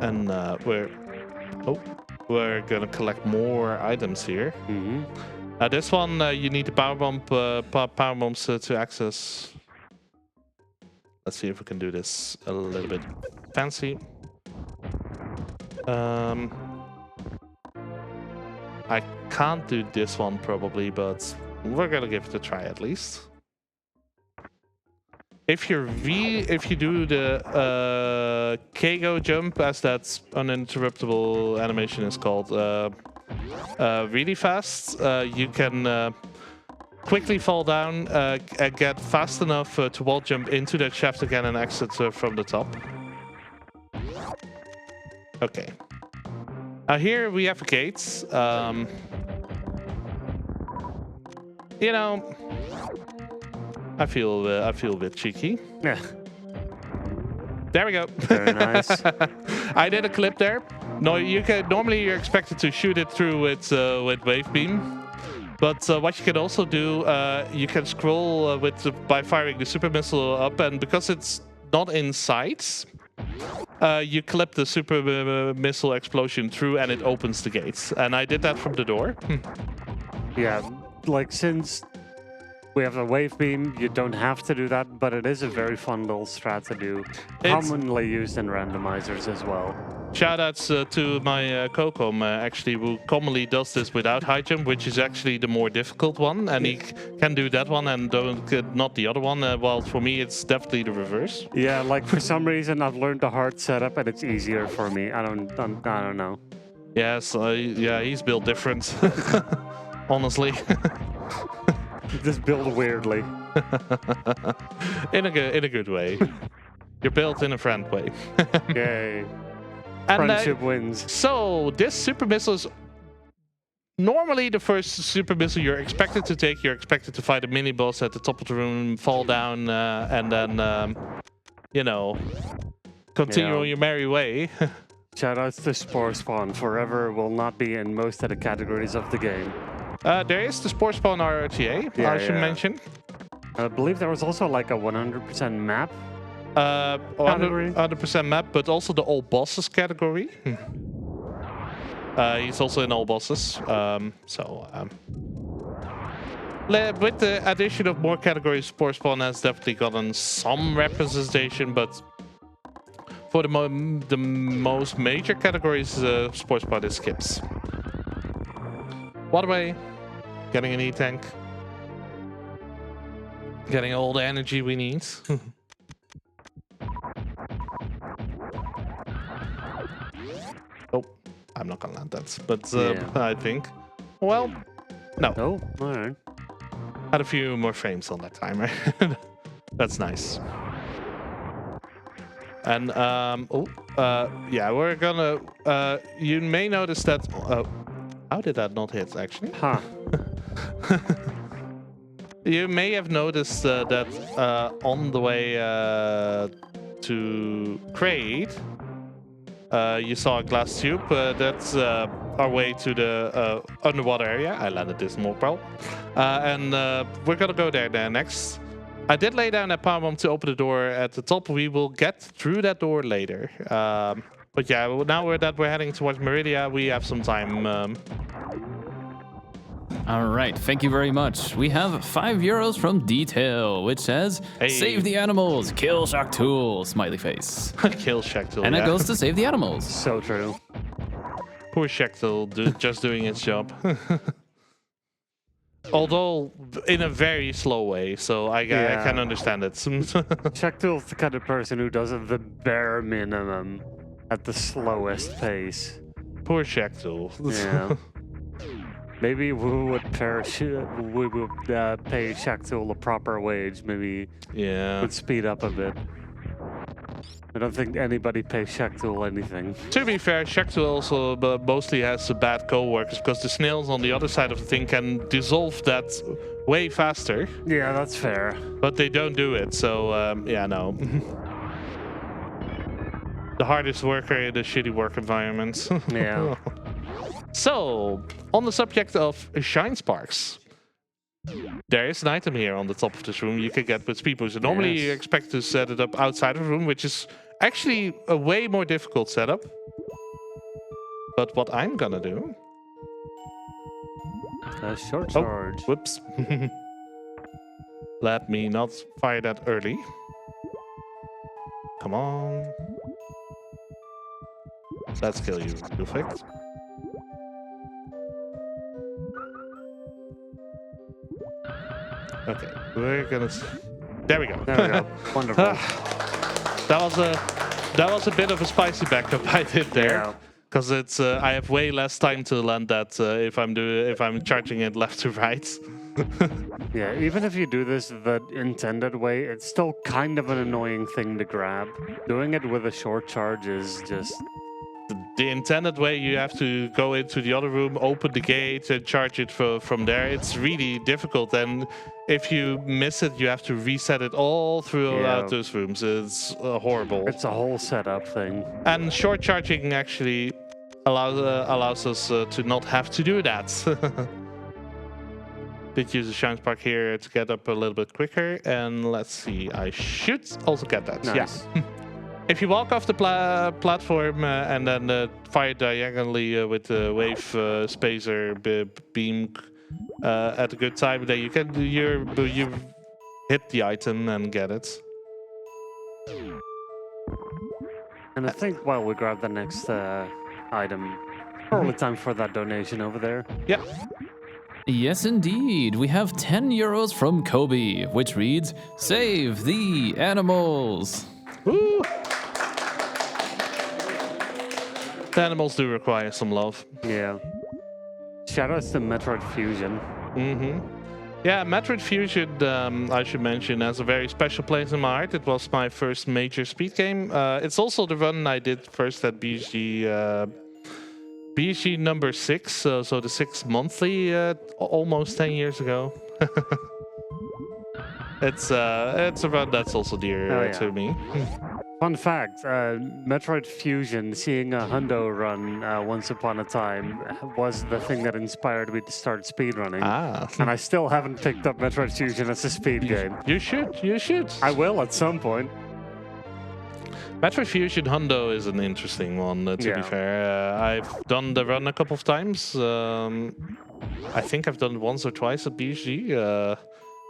And we're gonna collect more items here. Mm-hmm. This one you need the power bombs to access. Let's see if we can do this a little bit fancy. I can't do this one probably, but we're gonna give it a try at least. If you do the Kego jump, as that uninterruptible animation is called, really fast, you can quickly fall down, and get fast enough to wall jump into that shaft again and exit from the top. Okay. Here we have gates. You know, I feel a bit cheeky. Yeah. There we go. Very nice. I did a clip there. No, normally you're expected to shoot it through with wave beam. But what you can also do, you can scroll by firing the super missile up, and because it's not in sight, you clip the super missile explosion through, and it opens the gates. And I did that from the door. Yeah, like since we have a wave beam, you don't have to do that, but it is a very fun little strat to do. Commonly used in randomizers as well. Shoutouts to my Cocom, actually, who commonly does this without high jump, which is actually the more difficult one, and he can do that one and not the other one. While for me, it's definitely the reverse. Yeah, like for some reason, I've learned the hard setup, and it's easier for me. I don't know. Yes, yeah, he's built different. Honestly. Just build weirdly. in a good way. You're built in a friend way. Yay. And, Friendship wins. So this super missile is normally the first super missile you're expected to take. You're expected to fight a mini boss at the top of the room, fall down, and then you know, continue on your merry way. Shoutouts to Spore Spawn. Forever will not be in most of the categories of the game. There is the Spore Spawn RTA, I should mention. I believe there was also like a 100% map. 100% map, but also the all bosses category. He's also in all bosses. With the addition of more categories, Spore Spawn has definitely gotten some representation, but for the most major categories, Spore Spawn is skips. Waterway, getting an E-tank, getting all the energy we need. Oh, I'm not gonna land that, but I think. Well, no. Oh, all right. Had a few more frames on that timer. That's nice. And yeah, we're gonna. You may notice that. How did that not hit? Actually. Huh. You may have noticed that on the way to Crate, you saw a glass tube. That's our way to the underwater area. I landed this more well. And we're gonna go there next. I did lay down that power bomb to open the door at the top. We will get through that door later. But yeah, now that we're heading towards Meridia, we have some time. All right, thank you very much. We have €5 from Detail, which says, Hey. save the animals, kill Shock Tool, smiley face. Kill Shektil. And yeah. it goes to save the animals. So true. Poor Shektil, just doing its job. Although in a very slow way, so I can understand it. Shektil's the kind of person who does the bare minimum at the slowest pace. Poor Shektil. Yeah. Maybe we would pay Shektil a proper wage. Maybe Yeah. would speed up a bit. I don't think anybody pays Shektil anything. To be fair, Shektil also mostly has bad co-workers because the snails on the other side of the thing can dissolve that way faster, Yeah, that's fair. but they don't do it. So yeah, no. The hardest worker in a shitty work environment. Yeah. So, on the subject of shine sparks, there is an item here on the top of this room you can get with speed boost. Normally you Yes. expect to set it up outside of the room, which is actually a way more difficult setup. But what I'm gonna do... Short charge. Whoops. Let me not fire that early. Come on. Let's kill you, perfect. Okay, we're gonna... There we go. There we go. Wonderful. That was a bit of a spicy backup I did there, Yeah. because it's I have way less time to land that if I'm charging it left to right. Yeah, even if you do this the intended way, it's still kind of an annoying thing to grab. Doing it with a short charge is just... The intended way, you have to go into the other room, open the gate, and charge it from there. It's really difficult, and if you miss it, you have to reset it all throughout those rooms. It's horrible. It's a whole setup thing. And short charging actually allows us to not have to do that. Did use a shine spark here to get up a little bit quicker, and let's see, I should also get that. Nice. Yeah. If you walk off the platform and then fire diagonally with the wave spacer beam at a good time, then you hit the item and get it. And I think while we grab the next item, probably time for that donation over there. Yep. Yes, indeed. We have €10 from Kobe, which reads, save the animals. Woo! The animals do require some love. Yeah. Shoutouts to Metroid Fusion. Mm-hmm. Yeah, Metroid Fusion, I should mention, has a very special place in my heart. It was my first major speed game. It's also the run I did first at BSG number 6, so the 6th monthly, almost 10 years ago. It's a run that's also dear to me. Fun fact, Metroid Fusion, seeing a hundo run once upon a time, was the thing that inspired me to start speedrunning. Ah. And I still haven't picked up Metroid Fusion as a speed game. You should. I will at some point. Metroid Fusion Hundo is an interesting one, to be fair. I've done the run a couple of times. I think I've done it once or twice at BSG.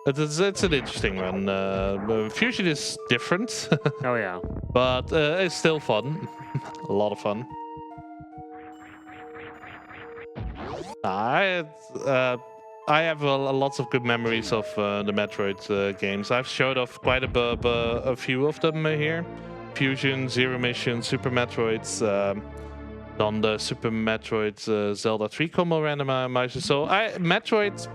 It's an interesting one. Fusion is different, Oh yeah. but it's still fun. A lot of fun. I have lots of good memories of the Metroid games. I've showed off quite a few of them here. Fusion, Zero Mission, Super Metroids, done the Super Metroid Zelda 3 combo randomizer. So Metroid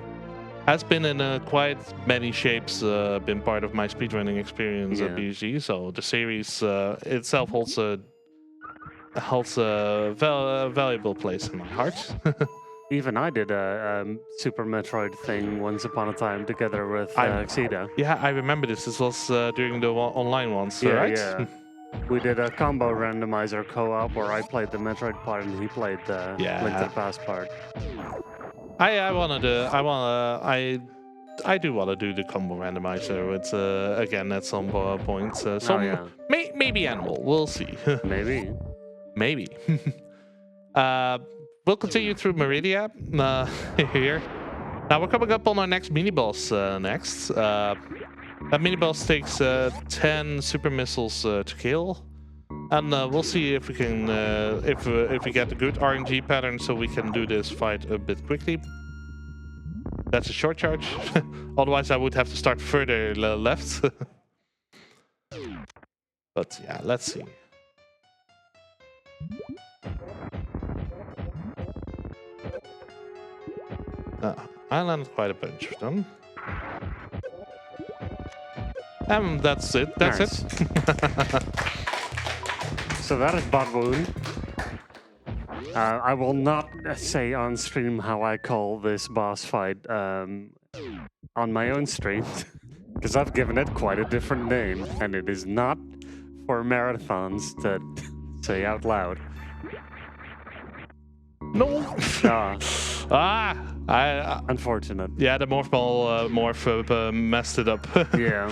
has been in quite many shapes, been part of my speedrunning experience at BSG. So the series itself holds a valuable place in my heart. Even I did a Super Metroid thing once upon a time together with Xida. Yeah, I remember this. This was during the online ones, right? Yeah. We did a combo randomizer co-op where I played the Metroid part and he played the Yeah. Link to the Past part. I do want to do the combo randomizer. It's again at some point. Some yeah. maybe animal. We'll see. Maybe. Maybe. We'll continue through Meridia here. Now we're coming up on our next mini boss next. That mini boss takes 10 super missiles to kill, and we'll see if we can if we get a good RNG pattern so we can do this fight a bit quickly. That's a short charge. Otherwise, I would have to start further left. But yeah, let's see. I landed quite a bunch of them. And that's it. That's Nice. it. So that is Boxmeister. I will not say on stream how I call this boss fight on my own stream, because I've given it quite a different name, and it is not for marathons to say out loud. No. Unfortunate. Yeah, the morph ball messed it up. Yeah.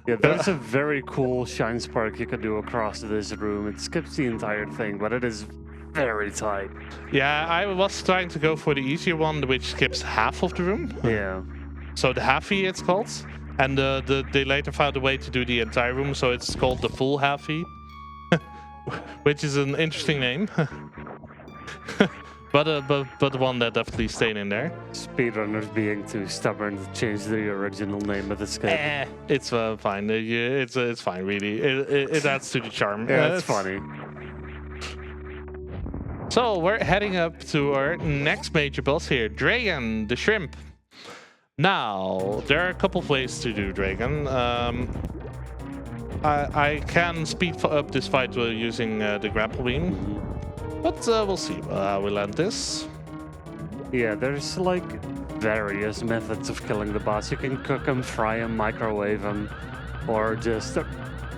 Yeah, there's a very cool shine spark you can do across this room. It skips the entire thing, but it is very tight. Yeah, I was trying to go for the easier one, which skips half of the room. Yeah. So the halfie it's called. And they later found a way to do the entire room, so it's called the full halfie. Which is an interesting name. But one that definitely stayed in there. Speedrunners being too stubborn to change the original name of the skate. It's fine. It's fine, really. It adds to the charm. Yeah, it's funny. So we're heading up to our next major boss here, Dragon, the shrimp. Now, there are a couple of ways to do Dragon. I can speed up this fight using the grapple beam. But we'll see how we land this. Yeah, there's like various methods of killing the boss. You can cook him, fry him, microwave him, or just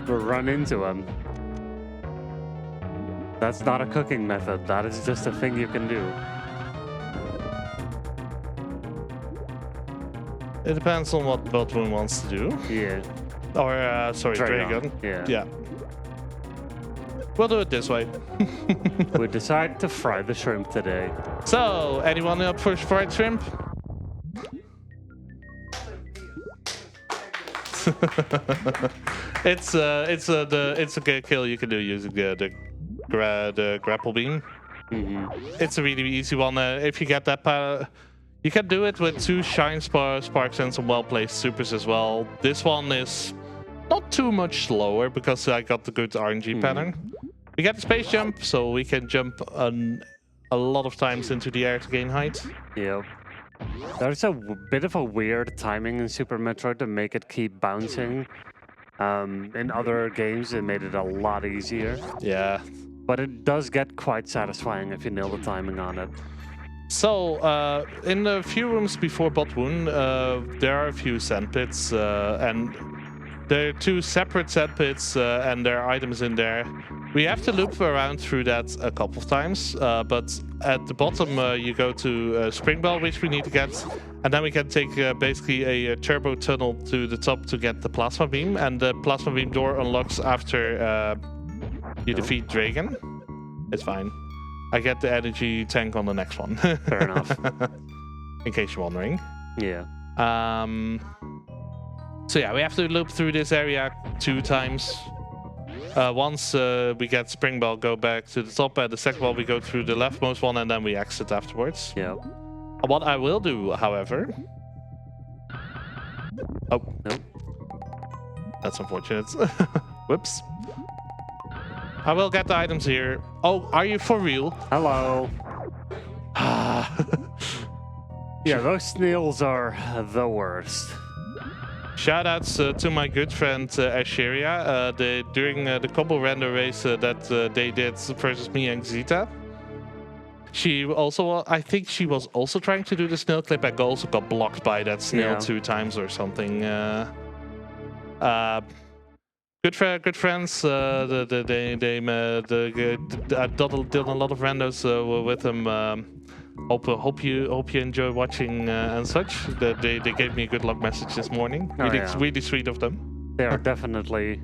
run into him. That's not a cooking method. That is just a thing you can do. It depends on what Boxmeister wants to do. Yeah. Or, sorry, Dragon. Yeah. We'll do it this way. We decided to fry the shrimp today. So, anyone up for fried shrimp? It's a kill you can do using the grapple beam. It's a really easy one. If you get that power, you can do it with 2 shine sparks and some well-placed supers as well. This one is not too much slower because I got the good RNG pattern. We get the space jump, so we can jump a lot of times into the air to gain height. Yep. There's a bit of a weird timing in Super Metroid to make it keep bouncing. In other games, it made it a lot easier. Yeah. But it does get quite satisfying if you nail the timing on it. So, in the few rooms before Boxmeister, there are a few sand pits, and there are 2 separate sand pits, and there are items in there. We have to loop around through that a couple of times, but at the bottom you go to Spring Bell, which we need to get, and then we can take basically a turbo tunnel to the top to get the plasma beam, and the plasma beam door unlocks after you defeat Dragon. It's fine. I get the energy tank on the next one. Fair enough. In case you're wondering. Yeah. So yeah, we have to loop through this area 2 times. Once we get Spring Bell, go back to the top. At the second one, we go through the leftmost one, and then we exit afterwards. Yeah. What I will do, however... Oh, no. That's unfortunate. Whoops. I will get the items here. Oh, are you for real? Hello. Yeah, those snails are the worst. Shoutouts to my good friend Asheria. During the combo render race that they did versus me and Zita, she also, I think she was also trying to do the snail clip. I also got blocked by that snail 2 times or something. Good good friends. They I've done a lot of randos with them. Hope you enjoy watching and such. They gave me a good luck message this morning. Really sweet of them. They are definitely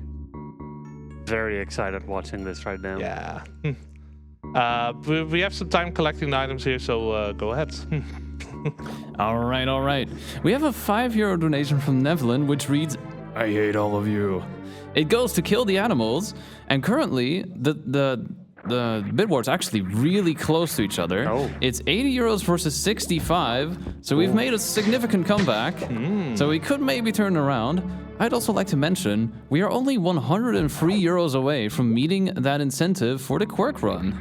very excited watching this right now. Yeah. We have some time collecting the items here, so go ahead. All right. We have a €5 donation from Nevlin, which reads, "I hate all of you." It goes to kill the animals, and currently the bid war's actually really close to each other. Oh. It's €80 versus 65, so we've made a significant comeback. So we could maybe turn around. I'd also like to mention we are only €103 away from meeting that incentive for the Quirk run.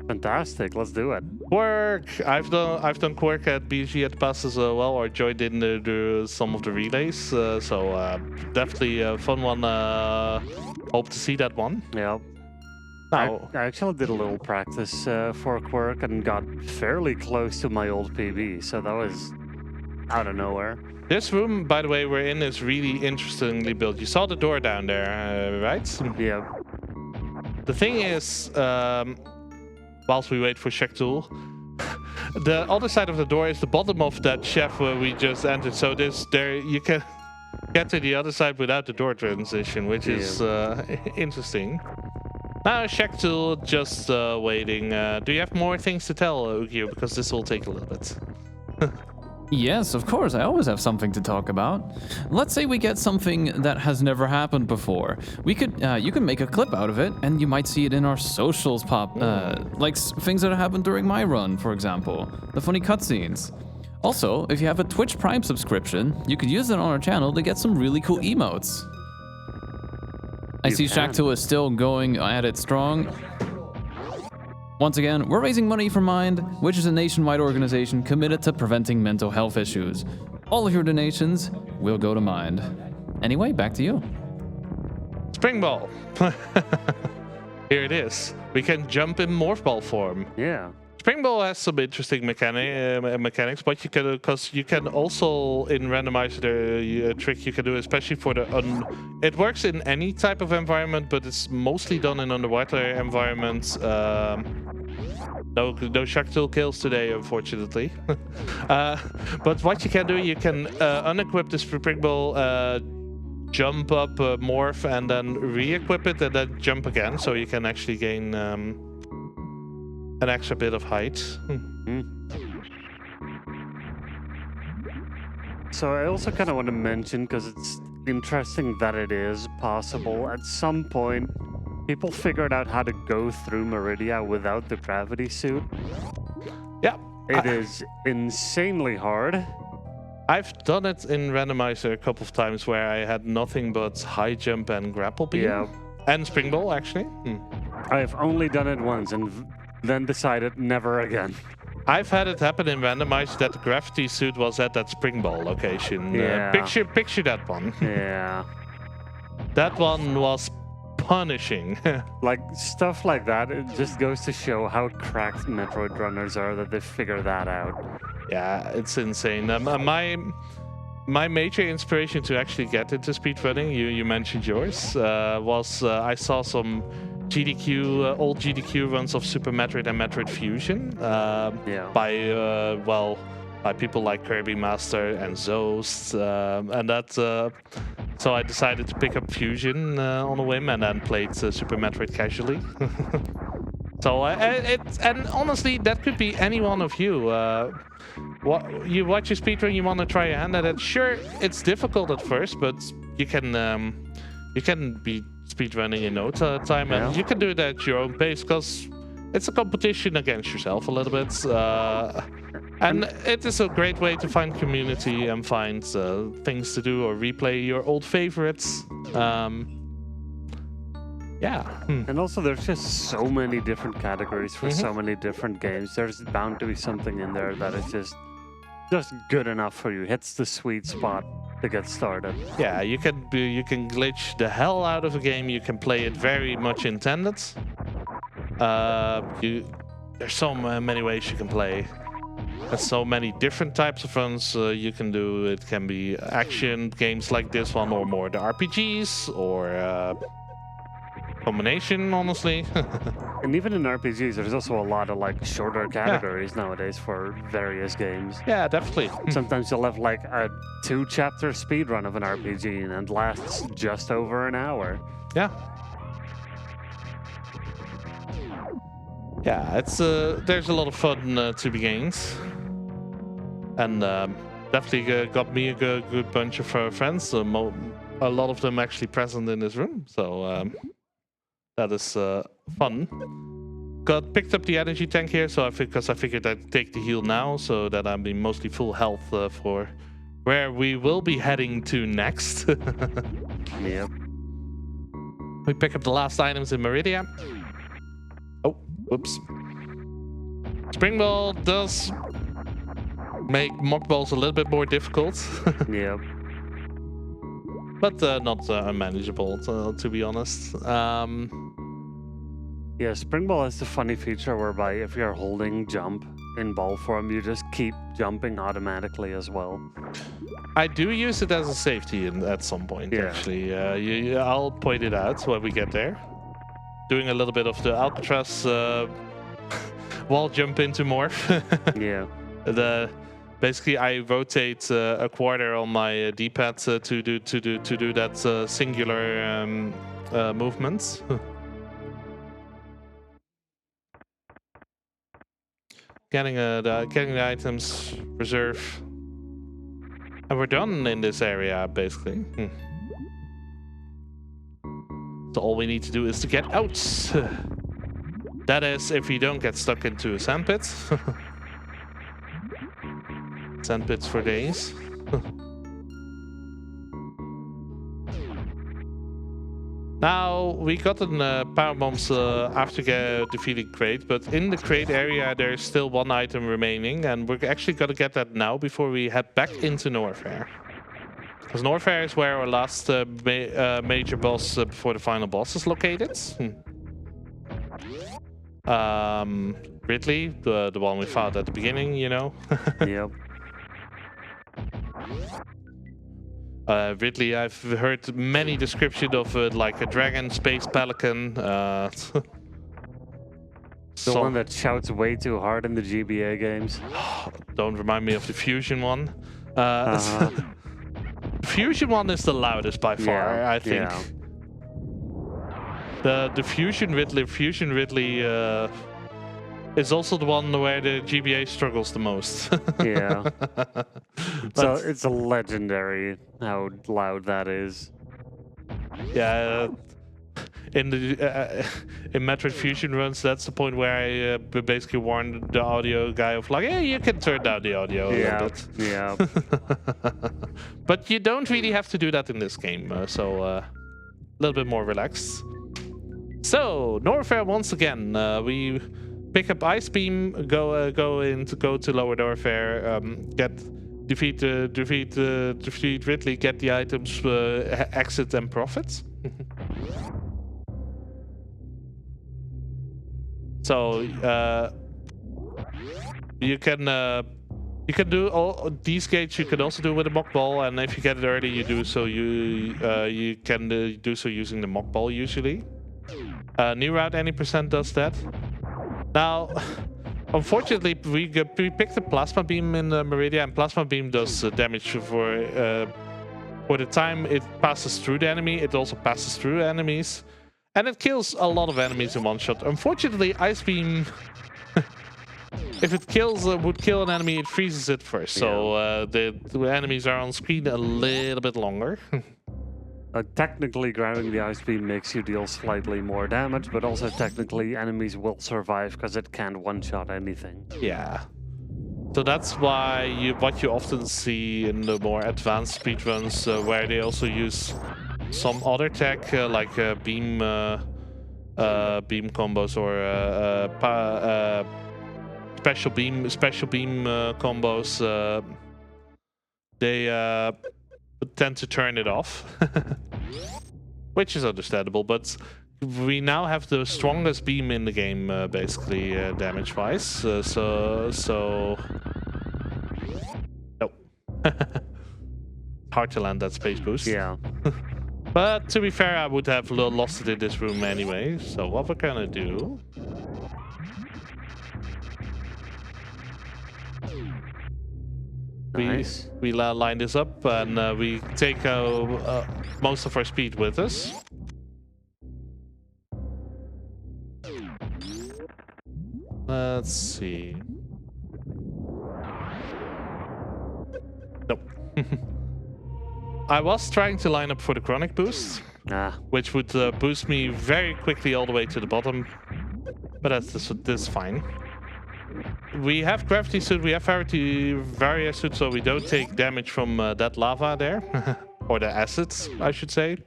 Fantastic, let's do it. Quirk. I've done Quirk at BSG Plus as well, or joined in some of the relays. So definitely a fun one. Hope to see that one. Yeah. Now, I actually did a little practice for Quirk and got fairly close to my old PB, so that was out of nowhere. this room, by the way, we're in is really interestingly built. You saw the door down there, right? Yeah. The thing is, whilst we wait for Shektul, the other side of the door is the bottom of that chef where we just entered. So you can get to the other side without the door transition, which is interesting. Now Shektul just waiting. Do you have more things to tell, ugyuu? Because this will take a little bit. Yes, of course, I always have something to talk about. Let's say we get something that has never happened before. We could, you can make a clip out of it, and you might see it in our socials pop, like things that happened during my run, for example, the funny cutscenes. Also, if you have a Twitch Prime subscription, you could use it on our channel to get some really cool emotes. I see Shaktul is still going at it strong. Once again, we're raising money for Mind, which is a nationwide organization committed to preventing mental health issues. All of your donations will go to Mind. Anyway, back to you. Spring Ball. Here it is. We can jump in Morph Ball form. Yeah. Spring Ball has some interesting mechanics, but you can, because you can also in randomizer the trick you can do, especially for the it works in any type of environment, but it's mostly done in underwater environments. No Shaktul kills today, unfortunately. But what you can do, you can unequip the Spring Ball, jump up, morph, and then re-equip it, and then jump again, so you can actually gain an extra bit of height. So I also kind of want to mention, because it's interesting that it is possible. At some point, people figured out how to go through Meridia without the gravity suit. Yeah. It is insanely hard. I've done it in randomizer a couple of times where I had nothing but high jump and grapple beam. Yeah. And Spring Ball, actually. I've only done it once and then decided never again. I've had it happen in randomizer that the gravity suit was at that Spring Ball location. Yeah. Picture that one. Yeah. That one was punishing. Like, stuff like that, it just goes to show how cracked Metroid runners are that they figure that out. Yeah, it's insane. My major inspiration to actually get into speedrunning, you mentioned yours, was I saw some GDQ, old GDQ runs of Super Metroid and Metroid Fusion by people like Kirby Master and Zoast, and that. So I decided to pick up Fusion on a whim and then played Super Metroid casually. So and honestly, that could be any one of you. You watch your speedrun, you want to try your hand at it. Sure, it's difficult at first, but you can be speedrunning in no time, and you can do it at your own pace because it's a competition against yourself a little bit. And it is a great way to find community and find things to do or replay your old favorites. And also, there's just so many different categories for so many different games. There's bound to be something in there that is just good enough for you. Hits the sweet spot to get started. Yeah, you can glitch the hell out of a game. You can play it very much intended. There's so many ways you can play. There's so many different types of runs you can do. It can be action games like this one, or more the RPGs, or combination, honestly. And even in RPGs, there's also a lot of like shorter categories nowadays for various games. Yeah, definitely. Sometimes you'll have like a 2-chapter speedrun of an RPG and it lasts just over an hour. Yeah. Yeah, it's there's a lot of fun to be gained. And definitely got me a good bunch of friends. A lot of them actually present in this room. So that is fun. Picked up the energy tank here, so because I figured I'd take the heal now, so that I'm in mostly full health for where we will be heading to next. Yep. We pick up the last items in Meridia. Oh, whoops. Spring Ball does make mock balls a little bit more difficult. Yep. But not unmanageable, to be honest. Yeah, Spring Ball has the funny feature whereby if you're holding jump in ball form, you just keep jumping automatically as well. I do use it as a safety at some point, actually. I'll point it out when we get there. Doing a little bit of the Alcatraz wall jump into morph. Yeah. Basically, I rotate a quarter on my D-pad to do that singular movement. Getting the items, reserve, and we're done in this area basically. So all we need to do is to get out. That is, if we don't get stuck into a sandpit. Sandpits for days. Now, we got power bombs after defeating crate, but in the crate area there's still one item remaining, and we're actually gonna get that now before we head back into Norfair. Because Norfair is where our last major boss before the final boss is located. Ridley, the one we fought at the beginning, you know. Yep. Ridley, I've heard many descriptions of it, like a dragon, space pelican. The one that shouts way too hard in the GBA games. Don't remind me of the Fusion one. The Fusion one is the loudest by far, I think. Yeah. The Fusion Ridley is also the one where the GBA struggles the most. Yeah. So it's a legendary how loud that is. Yeah. In Metroid Fusion runs, that's the point where I basically warned the audio guy of like, yeah, you can turn down the audio a little bit. Yeah. But you don't really have to do that in this game, so a little bit more relaxed. So Norfair once again, we pick up Ice Beam, go to Lower Norfair, defeat Ridley, get the items, exit and profit. So you can do all these gates. You can also do with a mock ball, and if you get it early, you do so. You can do so using the mock ball usually. New route any % does that. Now, unfortunately, we picked a plasma beam in Meridia, and plasma beam does damage for the time it passes through the enemy. It also passes through enemies, and it kills a lot of enemies in one shot. Unfortunately, Ice Beam, if it would kill an enemy, it freezes it first. So the enemies are on screen a little bit longer. Technically, grabbing the Ice Beam makes you deal slightly more damage, but also technically enemies will survive because it can't one-shot anything. Yeah. So that's why what you often see in the more advanced speedruns, where they also use some other tech like beam combos or special beam combos. They tend to turn it off, which is understandable. But we now have the strongest beam in the game, basically damage-wise. So Hard to land that space boost. Yeah. But to be fair, I would have lost it in this room anyway. So what we're gonna do... Nice. We line this up and we take most of our speed with us. Let's see. Nope. I was trying to line up for the chronic boost, which would boost me very quickly all the way to the bottom. But that's fine. We have gravity suit, we have barrier suit, so we don't take damage from that lava there. Or the acids, I should say.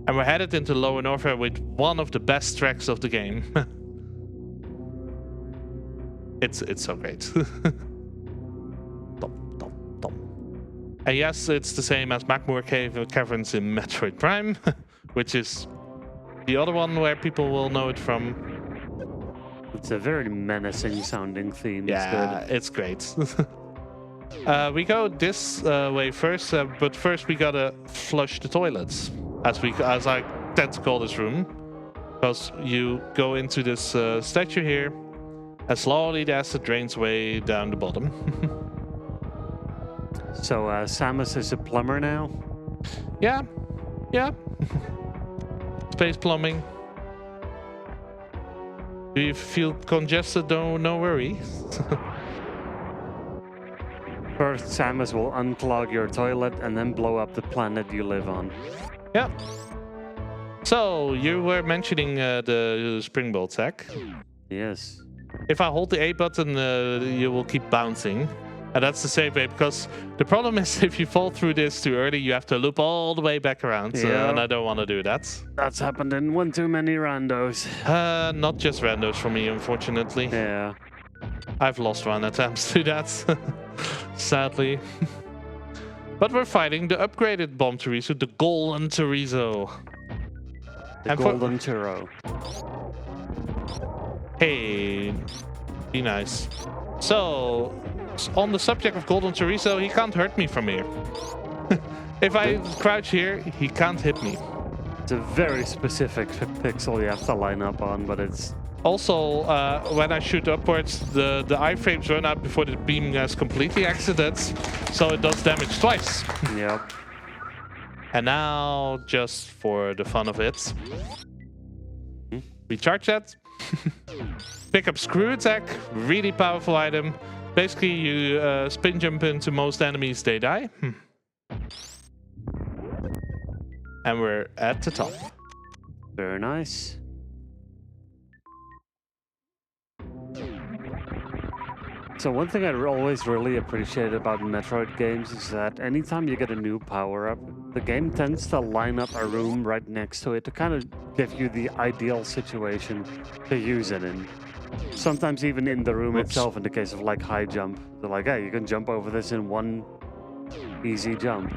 And we're headed into Lower Norfair with one of the best tracks of the game. It's so great. And yes, it's the same as Magmoor Caverns in Metroid Prime, which is the other one where people will know it from. It's a very menacing sounding theme. Yeah, it's great. We go this way first, but first we gotta flush the toilets, as I tend to call this room, because you go into this statue here, and slowly the acid drains way down the bottom. So Samus is a plumber now? Yeah. Space plumbing. Do you feel congested? No worry. First, Samus will unclog your toilet and then blow up the planet you live on. Yeah. So, you were mentioning the springbolt tech. Yes. If I hold the A button, you will keep bouncing. And that's the safe way, because the problem is if you fall through this too early, you have to loop all the way back around. Yeah. And I don't want to do that. That's happened in one too many randos. Not just randos for me, unfortunately. Yeah. I've lost one attempt to that, sadly. But we're fighting the upgraded bomb chorizo, the golden chorizo. The golden churro. Hey, be nice. So, on the subject of golden chorizo, he can't hurt me from here. If I crouch here, he can't hit me. It's a very specific pixel you have to line up on, but it's... Also, when I shoot upwards, the iframes run out before the beam has completely exited, so it does damage twice. Yep. And now, just for the fun of it, we charge that. Pick up screw attack, really powerful item. Basically, you spin jump into most enemies, they die. And we're at the top. Very nice. So one thing I always really appreciate about Metroid games is that anytime you get a new power-up, the game tends to line up a room right next to it to kind of give you the ideal situation to use it in. Sometimes even in the room itself, in the case of like high jump, they're like, hey, you can jump over this in one easy jump.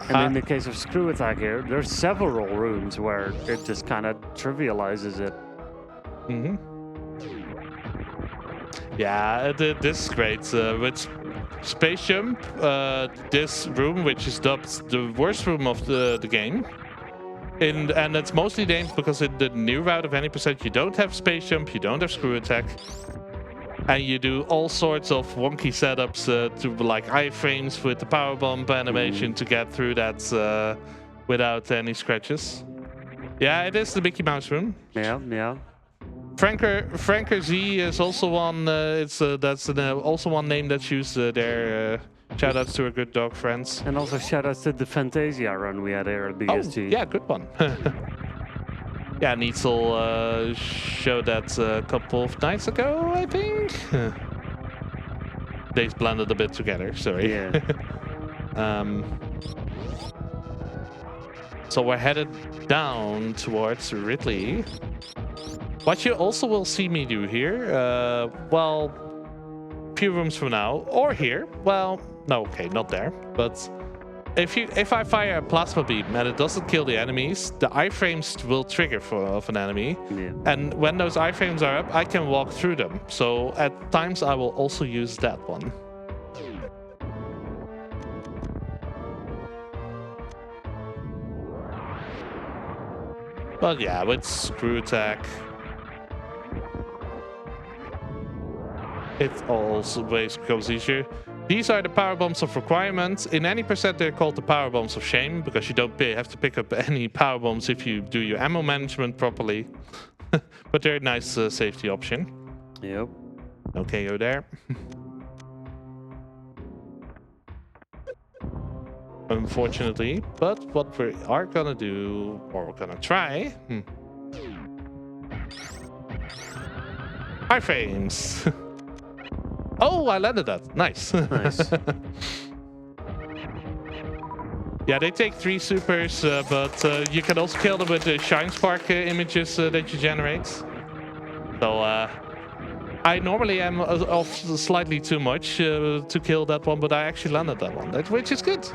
And in the case of screw attack here, there's several rooms where it just kind of trivializes it. Mm-hmm. Yeah, this is great. With Space Jump, this room, which is dubbed the worst room of the game, and it's mostly named because in the new route of any percent, you don't have Space Jump, you don't have Screw Attack, and you do all sorts of wonky setups to like iframes with the power bomb animation to get through that without any scratches. Yeah, it is the Mickey Mouse room. Yeah. Franker Z is also one. That's also one name that's used there. Shoutouts to our good dog friends. And also shoutouts to the Fantasia run we had here at BSG. Oh, yeah, good one. Yeah, Neitzel showed that a couple of nights ago, I think. They blended a bit together. Sorry. Yeah. So we're headed down towards Ridley. What you also will see me do here, well, few rooms from now, or here, well, no, okay, not there, but if I fire a plasma beam and it doesn't kill the enemies, the iframes will trigger of an enemy, and when those iframes are up, I can walk through them, so at times I will also use that one. But yeah, with screw attack, it always becomes easier. These are the power bombs of requirement. In any percent, they're called the power bombs of shame because you don't have to pick up any power bombs if you do your ammo management properly. But they're a nice safety option. Yep. Okay, go there. Unfortunately, but what we are gonna do, or we're gonna try, iframes. Oh, I landed that. Nice. Nice. Yeah, they take 3 supers, but you can also kill them with the shine spark images that you generate. So I normally am off slightly too much to kill that one, but I actually landed that one, which is good.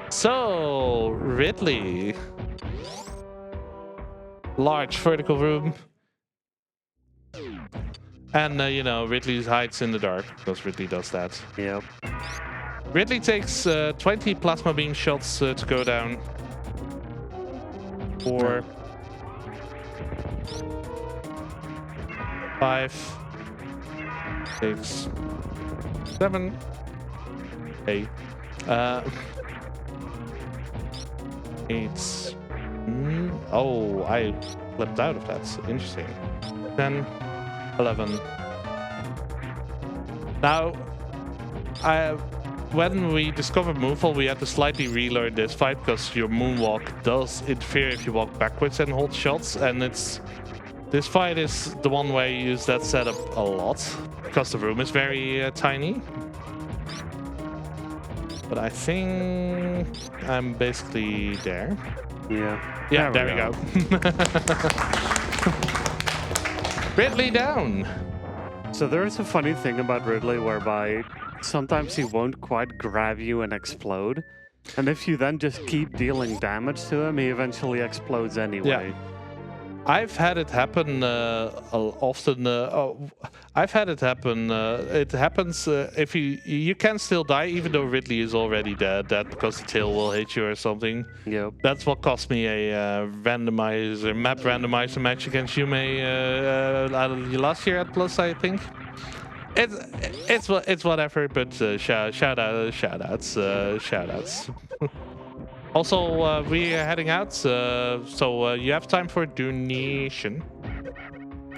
So, Ridley. Large vertical room. And, you know, Ridley hides in the dark, because Ridley does that. Yep. Ridley takes 20 plasma beam shots to go down. 4, 5, 6, 7, 8. 8. Oh, I flipped out of that. Interesting. 10, 11. Now, when we discovered Moonfall, we had to slightly relearn this fight because your moonwalk does interfere if you walk backwards and hold shots. And this fight is the one where you use that setup a lot because the room is very tiny. But I think I'm basically there. Yeah. Yeah, there we go. Ridley down. So there is a funny thing about Ridley whereby sometimes he won't quite grab you and explode. And if you then just keep dealing damage to him, he eventually explodes anyway. Yeah. I've had it happen often. I've had it happen. It happens if you can still die even though Ridley is already dead because the tail will hit you or something. Yep. That's what cost me a map randomizer match against Yume last year at Plus, I think. It's whatever, but shout outs. Also, we are heading out, so you have time for a donation.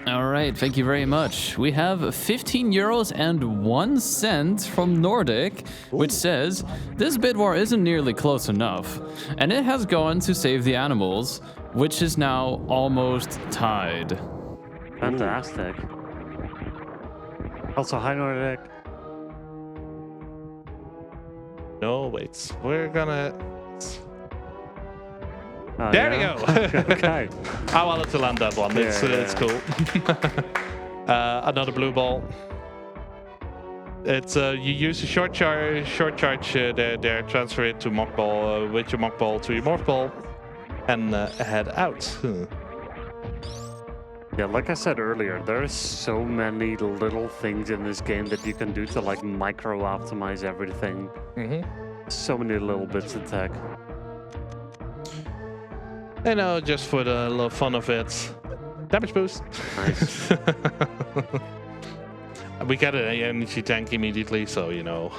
All right, thank you very much. We have 15 euros and 1 cent from Nordic, which says, this bid war isn't nearly close enough, and it has gone to save the animals, which is now almost tied. Fantastic. Also, hi Nordic. No, wait, we're gonna... Oh, there yeah? we go. Okay. I wanted to land that one. It's cool. Another blue ball. It's you use a short charge there, transfer it to mock ball with your mock ball to your morph ball, and head out. Yeah, like I said earlier, there are so many little things in this game that you can do to like micro optimize everything. So many little bits of tech. You know, just for the little fun of it. Damage boost. Nice. We get an energy tank immediately, so you know.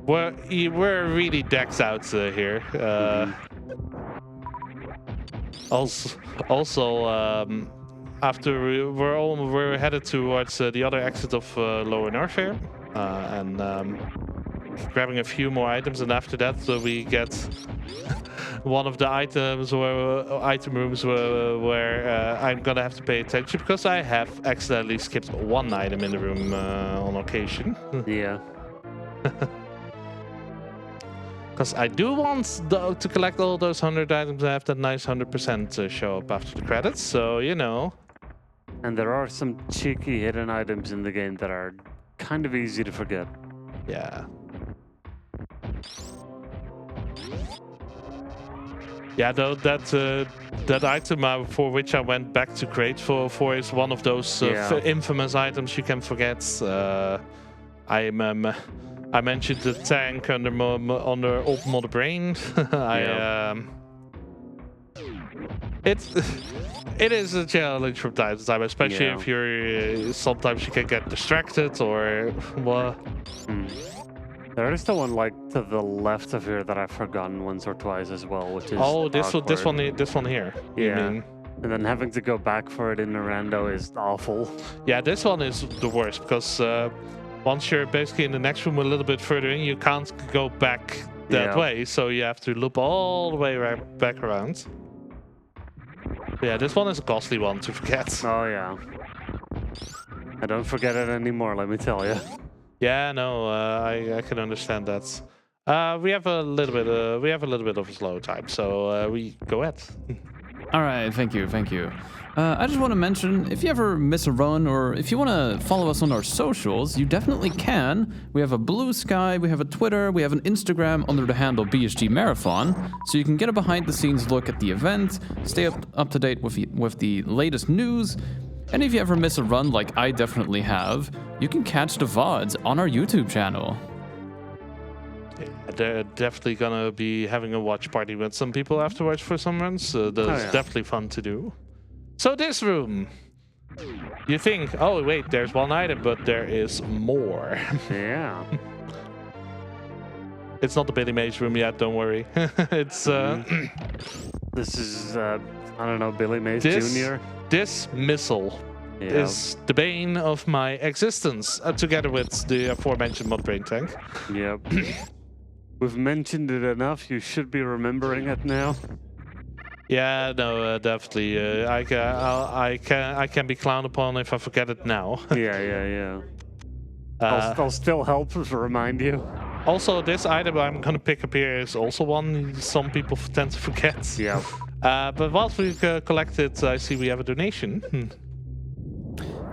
we're really decked out here. Also, after we're headed towards the other exit of Lower North here, and grabbing a few more items, and after that we get one of the item rooms where I'm gonna have to pay attention because I have accidentally skipped one item in the room on occasion. Yeah. Because I do want to collect all those 100 items and have that nice 100% show up after the credits, so you know. And there are some cheeky hidden items in the game that are kind of easy to forget. Yeah. Yeah, though that item for which I went back to crate for is one of those infamous items you can forget. I mentioned the tank under old Mother Brain. It is a challenge from time to time, especially if you're sometimes you can get distracted or what. There is the one like to the left of here that I've forgotten once or twice as well, which is this one here. Yeah. And then having to go back for it in the rando is awful. Yeah, this one is the worst because once you're basically in the next room a little bit further in, you can't go back that way, so you have to loop all the way right back around. Yeah, this one is a costly one to forget. Oh yeah. I don't forget it anymore, let me tell you. Yeah, no, I can understand that. We have a little bit of a slow time, so we go ahead. All right, thank you. I just want to mention, if you ever miss a run or if you want to follow us on our socials, you definitely can. We have a Blue Sky, we have a Twitter, we have an Instagram under the handle BSG Marathon, so you can get a behind-the-scenes look at the event, stay up to date with the latest news, and if you ever miss a run like I definitely have, you can catch the VODs on our YouTube channel. Yeah, they're definitely gonna be having a watch party with some people afterwards for some runs. That's definitely fun to do. So this room, you think, oh wait, there's one item, but there is more. Yeah. It's not the Billy Mays room yet, don't worry. It's This is I don't know, Billy Mays Jr. This missile is the bane of my existence, together with the aforementioned mud brain tank. Yep. We've mentioned it enough. You should be remembering it now. Yeah, no, definitely. I can be clowned upon if I forget it now. Yeah. I'll still help to remind you. Also, this item I'm gonna pick up here is also one some people tend to forget. Yeah. But whilst we've collected, I see we have a donation.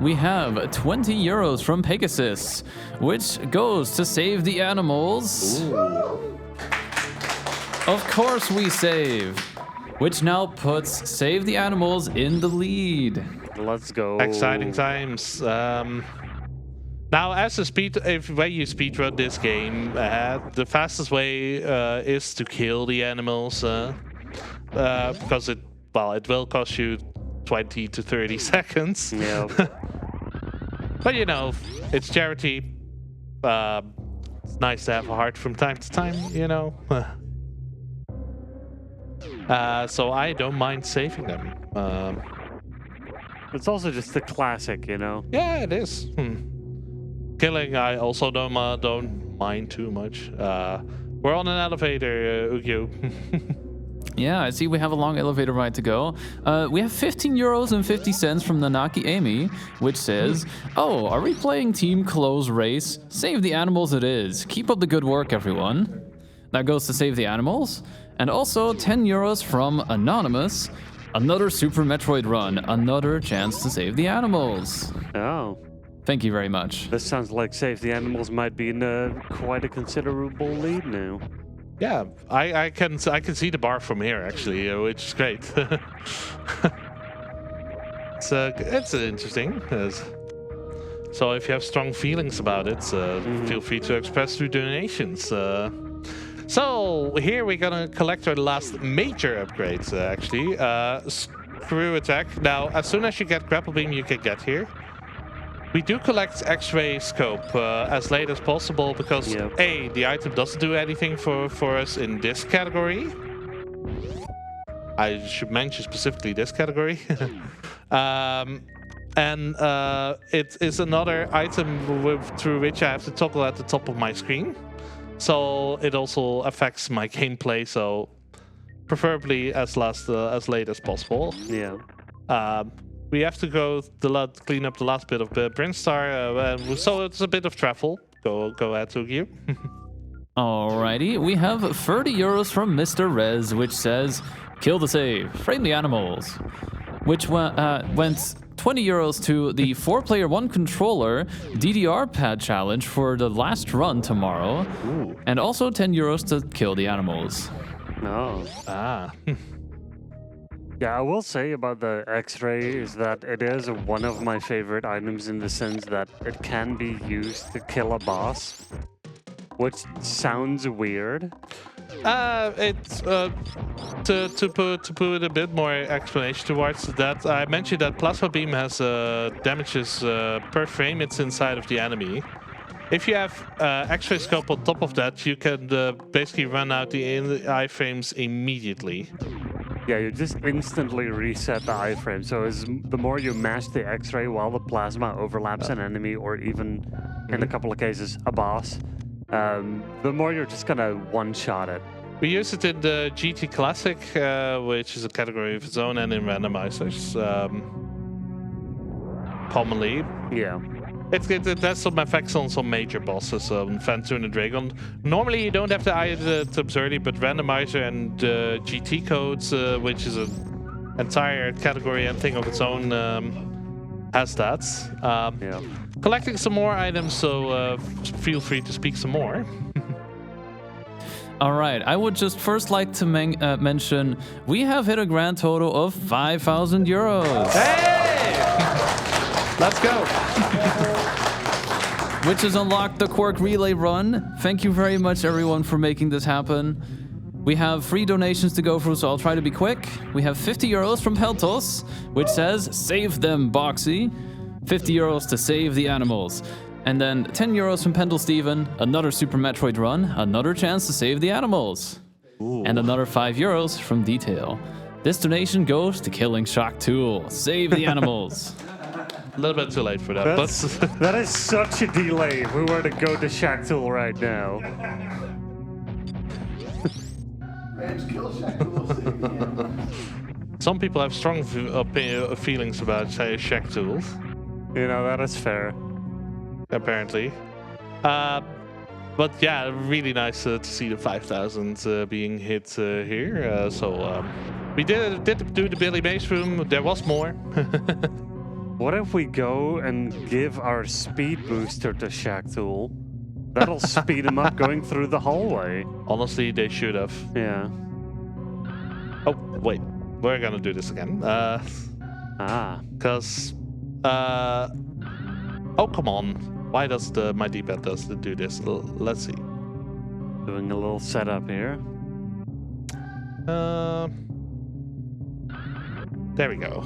We have 20 euros from Pegasus, which goes to save the animals. Ooh. Of course we save, which now puts Save the Animals in the lead. Let's go. Exciting times. Now, as a when you speedrun this game, the fastest way is to kill the animals, because it will cost you 20 to 30 seconds. Yeah. But you know, it's charity. It's nice to have a heart from time to time, you know. So I don't mind saving them. It's also just the classic, you know. Yeah, it is. Killing, I also don't mind too much. We're on an elevator, ugyuu. Yeah, I see we have a long elevator ride to go. We have 15 euros and 50 cents from Nanaki Amy, which says, "Oh, are we playing Team Close Race? Save the Animals it is. Keep up the good work, everyone." That goes to Save the Animals. And also 10 euros from Anonymous. Another Super Metroid run. Another chance to save the animals. Oh. Thank you very much. This sounds like Save the Animals might be in quite a considerable lead now. Yeah, I can see the bar from here actually, which is great. It's interesting. So if you have strong feelings about it, feel free to express through donations. So here we're gonna collect our last major upgrades actually. Screw attack. Now, as soon as you get grapple beam, you can get here. We do collect X-ray scope as late as possible because A, the item doesn't do anything for us in this category. I should mention specifically this category. And it is another item through which I have to toggle at the top of my screen. So it also affects my gameplay, so preferably as late as possible. Yeah. We have to go clean up the last bit of Brinstar, so it's a bit of travel. Go ahead, ugyuu. Alrighty, we have 30 euros from Mr. Rez, which says, "Kill the save, frame the animals," which went 20 euros to the 4-player 1 controller DDR pad challenge for the last run tomorrow. Ooh. And also 10 euros to kill the animals. No. Ah. Yeah, I will say about the X-ray is that it is one of my favorite items in the sense that it can be used to kill a boss, which sounds weird. It's to put a bit more explanation towards that. I mentioned that plasma beam has damages per frame it's inside of the enemy. If you have X-ray scope on top of that, you can basically run out the iframes immediately. Yeah, you just instantly reset the iframe. So the more you mash the X-ray while the plasma overlaps an enemy, or even in a couple of cases a boss, the more you're just gonna one-shot it. We use it in the GT Classic, which is a category of its own, and in randomizers. Commonly. Yeah. It has some effects on some major bosses, Phantom and Dragon. Normally you don't have the eye to observe it, but randomizer and GT codes, which is an entire category and thing of its own, has that. Yeah. Collecting some more items, so feel free to speak some more. All right, I would just first like to mention we have hit a grand total of 5,000 euros. Hey! Let's go. Which has unlocked the Quark Relay Run. Thank you very much, everyone, for making this happen. We have 3 donations to go through, so I'll try to be quick. We have 50 euros from Peltos, which says, save them, Boxy. 50 euros to save the animals. And then 10 euros from Pendle Steven, another Super Metroid run, another chance to save the animals. Ooh. And another 5 euros from Detail. This donation goes to Killing Shock Tool. Save the animals. A little bit too late for that, but That is such a delay if we were to go to Shack Tool right now. some people have strong feelings about Shack Tools. You know, that is fair. Apparently. But yeah, really nice to see the 5,000 being hit here. We did do the Billy Mays room. There was more. What if we go and give our speed booster to Shack Tool? That'll speed him up going through the hallway. Honestly, they should have. Yeah. Oh, wait. We're gonna do this again. Because... oh, come on. Why does my D-pad do this? Let's see. Doing a little setup here. There we go.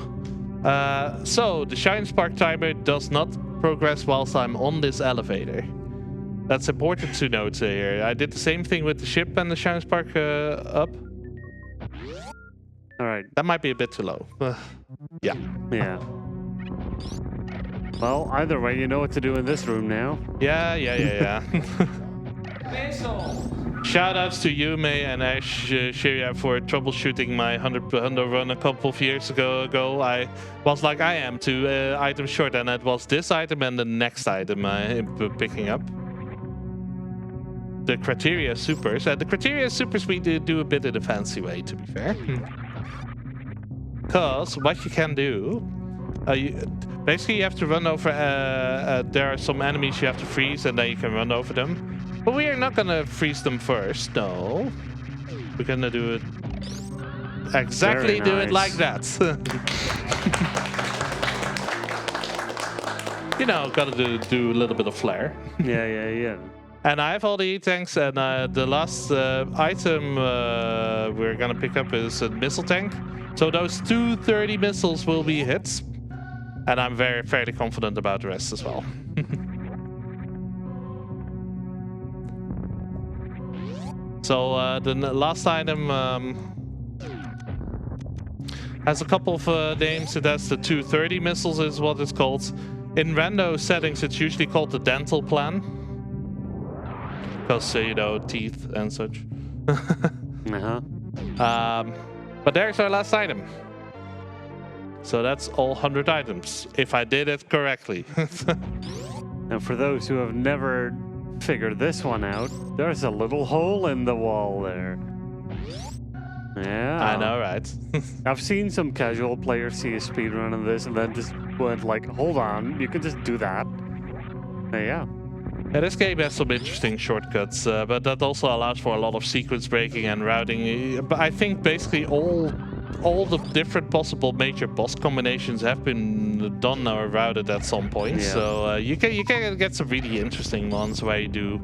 So, the Shine Spark timer does not progress whilst I'm on this elevator. That's important to note here. I did the same thing with the ship and the Shine Spark up. Alright. That might be a bit too low. Yeah. Yeah. Well, either way, you know what to do in this room now. Yeah. Shoutouts to Yume and Ash Shiria for troubleshooting my 100 run a couple of years ago. I was like I am 2 items short, and it was this item and the next item I'm picking up. The Criteria Supers. The Criteria Supers we do a bit in a fancy way, to be fair. Because what you can do... basically, you have to run over... there are some enemies you have to freeze, and then you can run over them. But we are not gonna freeze them first, no. We're gonna do it... Exactly, do it like that. You know, gotta do a little bit of flair. Yeah. And I have all the E-tanks, and the last item we're gonna pick up is a missile tank. So those 230 missiles will be hits. And I'm fairly confident about the rest as well. So the last item has a couple of names. It has the 230 missiles is what it's called. In rando settings, it's usually called the dental plan. Because, you know, teeth and such. But there's our last item. So that's all 100 items, if I did it correctly. And for those who have never figured this one out, there's a little hole in the wall there. Yeah. I know, right? I've seen some casual players see a speedrun of this and then just went like, hold on, you can just do that. Yeah. Yeah, this game has some interesting shortcuts, but that also allows for a lot of sequence breaking and routing. But I think basically all the different possible major boss combinations have been done or routed at some point. Yeah. So you can get some really interesting ones where you do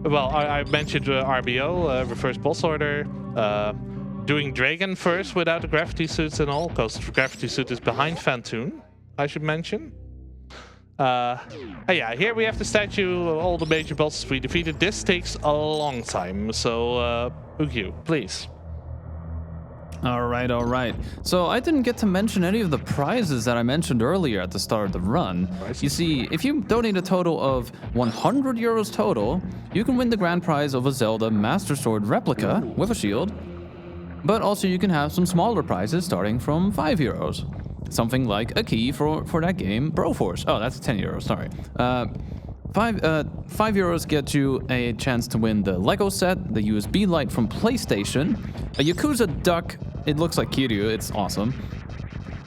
well, I mentioned RBO, reverse boss order. Doing Dragon first without the gravity suits and all, because the gravity suit is behind Fantoon, I should mention. Yeah, here we have the statue, all the major bosses we defeated. This takes a long time, so ugyuu, please. All right. So I didn't get to mention any of the prizes that I mentioned earlier at the start of the run. You see, if you donate a total of 100 euros total, you can win the grand prize of a Zelda Master Sword replica with a shield. But also you can have some smaller prizes starting from 5 euros. Something like a key for that game, Broforce. Oh, that's 10 euros, sorry. 5 euros gets you a chance to win the Lego set, the USB light from PlayStation, a Yakuza duck, it looks like Kiryu, it's awesome,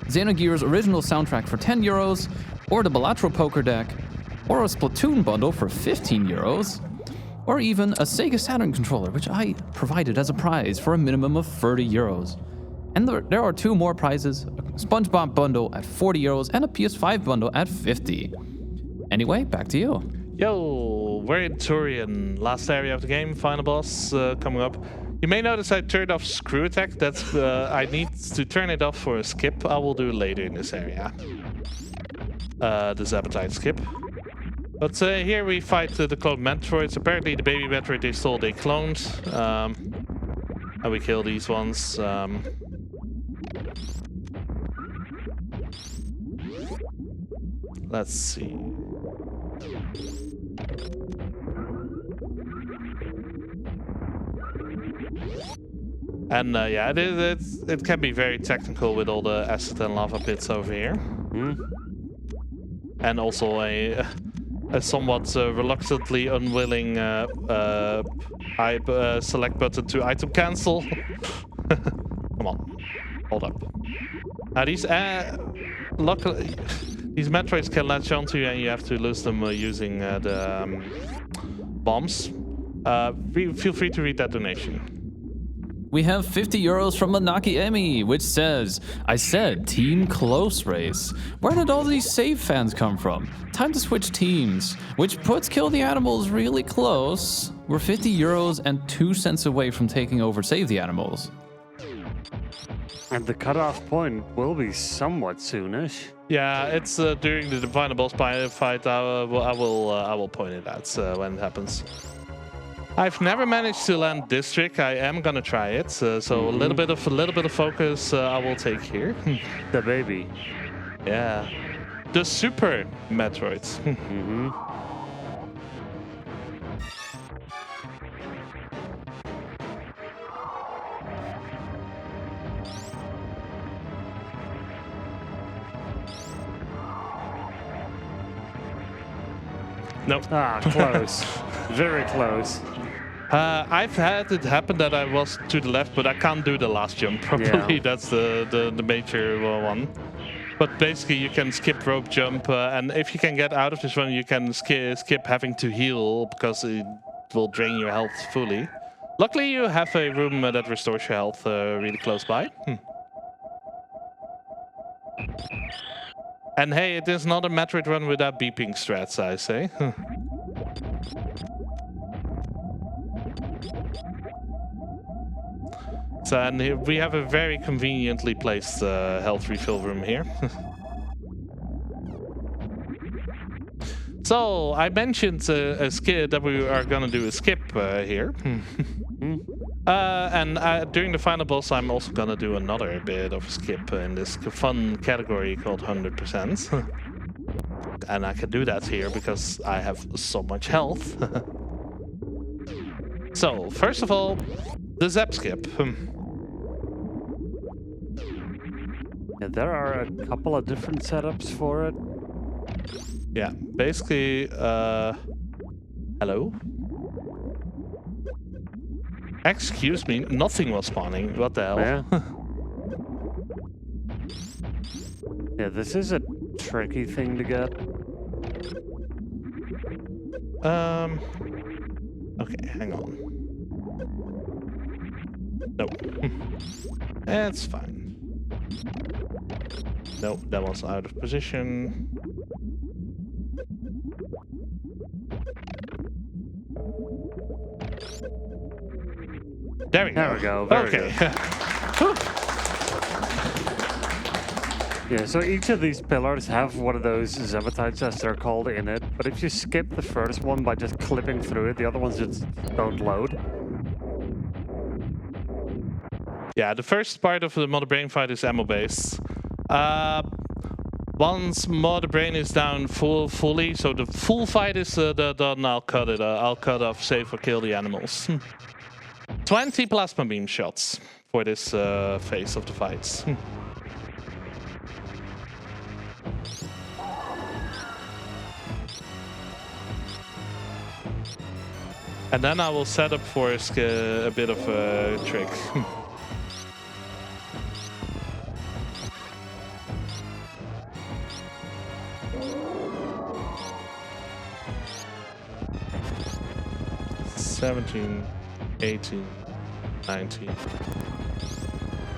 Xenogears original soundtrack for 10 euros, or the Balatro poker deck, or a Splatoon bundle for 15 euros, or even a Sega Saturn controller, which I provided as a prize for a minimum of 30 euros. And there are 2 more prizes, a SpongeBob bundle at 40 euros and a PS5 bundle at 50. Anyway, back to you. Yo, we're in Turian, last area of the game, final boss coming up. You may notice I turned off screw attack. That's I need to turn it off for a skip. I will do later in this area. This appetite skip. But here we fight the cloned Metroids. Apparently the baby Metroid they stole, they cloned. And we kill these ones. Let's see. And yeah, it can be very technical with all the acid and lava pits over here. And also a somewhat reluctantly unwilling select button to item cancel. Come on, hold up. Now these luckily these Metroids can latch onto you, and you have to lose them using the bombs. Feel free to read that donation. We have 50 euros from Manaki Emi, which says, I said team close race. Where did all these save fans come from? Time to switch teams, which puts Kill the Animals really close. We're 50 euros and 2 cents away from taking over Save the Animals. And the cutoff point will be somewhat soonish. Yeah, it's during the final boss fight. I will point it out when it happens. I've never managed to land this trick. I am gonna try it. So a little bit of focus I will take here. The baby. Yeah, the Super Metroids. Nope. Ah, close. Very close. I've had it happen that I was to the left, but I can't do the last jump properly. Yeah. That's the major one. But basically, you can skip rope jump, and if you can get out of this one, you can skip having to heal because it will drain your health fully. Luckily, you have a room that restores your health really close by. And hey, it is not a Metroid run without beeping strats, I say. So, and here we have a very conveniently placed health refill room here. So, I mentioned a skip that we are gonna do a skip here. And during the final boss, I'm also gonna do another bit of a skip in this fun category called 100%. And I can do that here because I have so much health. So, first of all, the Zap skip. Yeah, there are a couple of different setups for it. Yeah, basically, hello? Excuse me, nothing was spawning. What the hell? Yeah. Yeah, this is a tricky thing to get. Okay, hang on. Nope. That's fine. Nope, that was out of position. There we go. There we go. Very Okay. good. Yeah, so each of these pillars have one of those zebatites, as they're called, in it. But if you skip the first one by just clipping through it, the other ones just don't load. Yeah, the first part of the Mother Brain fight is ammo-based. Once Mother Brain is down fully, so the full fight is done, I'll cut it. I'll cut off, save or kill the animals. 20 plasma beam shots for this phase of the fights. And then I will set up for a bit of a trick. $17, $18, $19,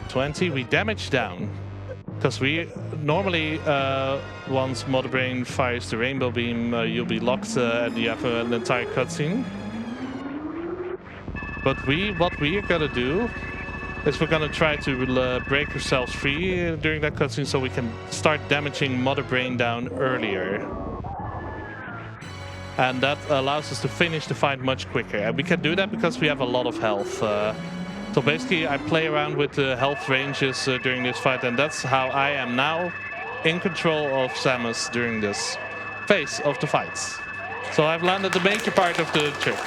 $20. We damage down. Because we normally, once Mother Brain fires the rainbow beam, you'll be locked and you have an entire cutscene. But what we are gonna do is we're gonna try to break ourselves free during that cutscene so we can start damaging Mother Brain down earlier. And that allows us to finish the fight much quicker. And we can do that because we have a lot of health. So basically I play around with the health ranges during this fight, and that's how I am now in control of Samus during this phase of the fights. So I've landed the major part of the trick.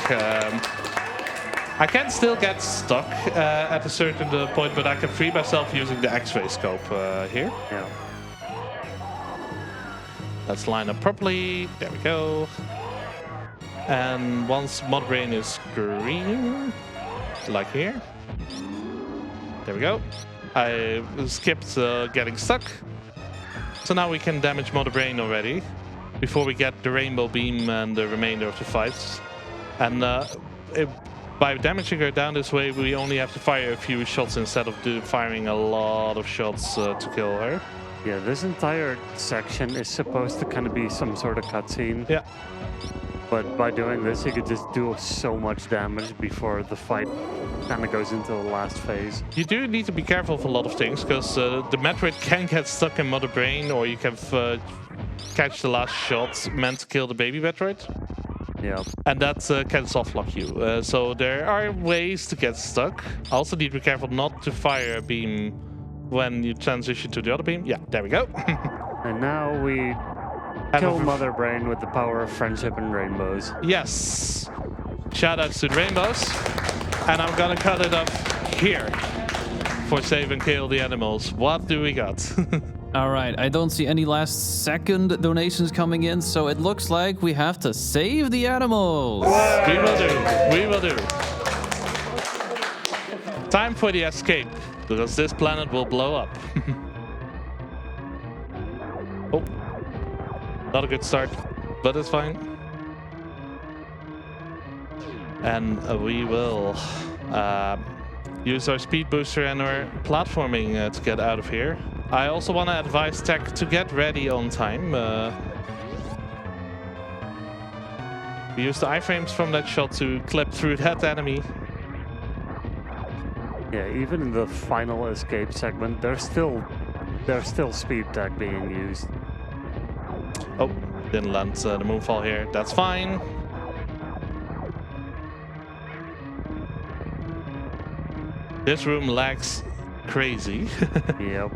I can still get stuck at a certain point, but I can free myself using the X-ray scope here. Yeah. Let's line up properly. There we go. And once Mother Brain is green, like here. There we go. I skipped getting stuck. So now we can damage Mother Brain already before we get the rainbow beam and the remainder of the fights. And by damaging her down this way, we only have to fire a few shots instead of firing a lot of shots to kill her. Yeah, this entire section is supposed to kind of be some sort of cutscene. Yeah. But by doing this, you could just do so much damage before the fight kind of goes into the last phase. You do need to be careful of a lot of things, because the Metroid can get stuck in Mother Brain, or you can catch the last shot meant to kill the baby Metroid. Yeah. And that can softlock you. So there are ways to get stuck. Also need to be careful not to fire a beam when you transition to the other beam. Yeah, there we go. And now we kill Mother Brain with the power of friendship and rainbows. Yes. Shoutouts to the rainbows. And I'm gonna cut it up here for save and kill the animals. What do we got? All right, I don't see any last second donations coming in, so it looks like we have to save the animals. We will do. We will do. Time for the escape, because this planet will blow up. Oh, not a good start, but it's fine. And we will use our speed booster and our platforming to get out of here. I also want to advise tech to get ready on time. We use the iframes from that shot to clip through that enemy. Yeah, even in the final escape segment, there's still speed tech being used. Oh, didn't land the moonfall here. That's fine. This room lags crazy. Yep.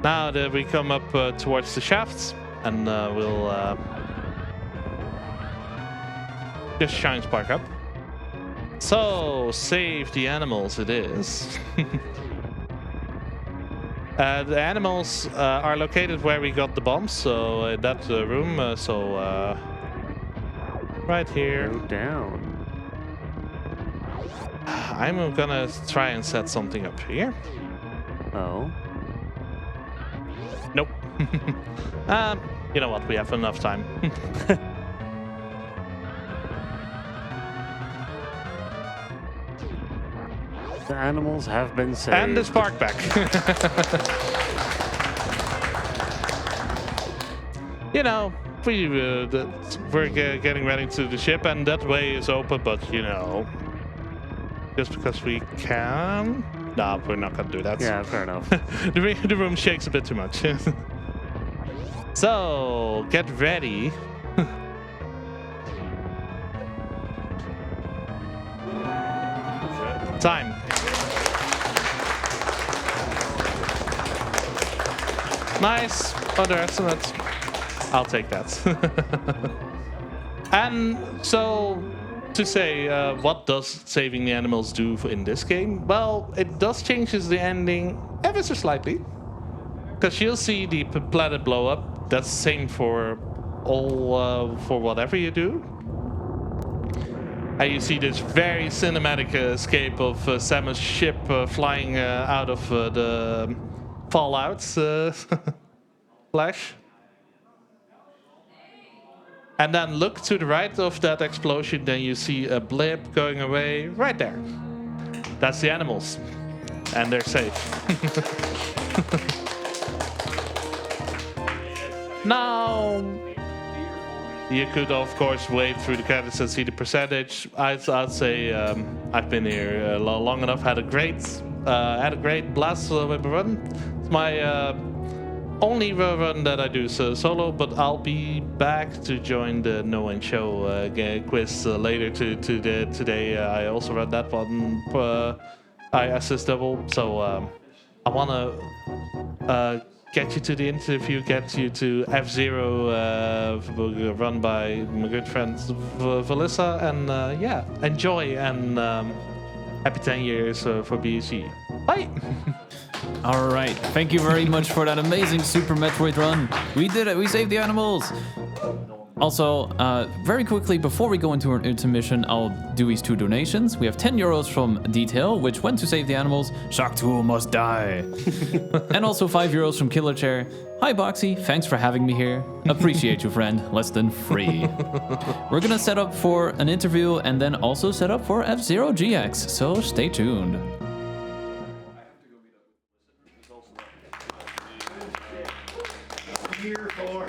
Now that we come up towards the shafts, and we'll just shine spark up. So, save the animals it is. The animals are located where we got the bombs, so that room, right here. Go down. I'm gonna try and set something up here. Oh. Nope. You know what? We have enough time. The animals have been saved. And the spark back. You know, we're getting ready to the ship, and that way is open, but you know, just because we can. No, we're not gonna do that. Yeah, fair enough. The room shakes a bit too much. So, get ready. Time. Nice. Underestimate. I'll take that. And so, to say, what does saving the animals do in this game? Well, it does changes the ending ever so slightly. Because you'll see the planet blow up. That's the same for all, for whatever you do. And you see this very cinematic escape of Samus' ship flying out of the Fallout flash. And then look to the right of that explosion, then you see a blip going away right there. That's the animals. And they're safe. Now, you could of course wade through the credits and see the percentage. I'd say I've been here long enough. Had a great blast with the run. It's my only run that I do solo, but I'll be back to join the No End Show quiz later today. I also run that one. I assist double, so I wanna get you to the interview, get you to F-Zero, run by my good friend Valissa, and yeah, enjoy, and happy 10 years for BSG. Bye! All right, thank you very much for that amazing Super Metroid run. We did it, we saved the animals. Also, very quickly, before we go into our intermission, I'll do these 2 donations. We have 10 euros from Detail, which went to save the animals. Shock 2 must die. And also 5 euros from KillerChair. Hi, Boxy. Thanks for having me here. Appreciate you, friend. Less than free. We're gonna set up for an interview and then also set up for F-Zero GX, so stay tuned. Here for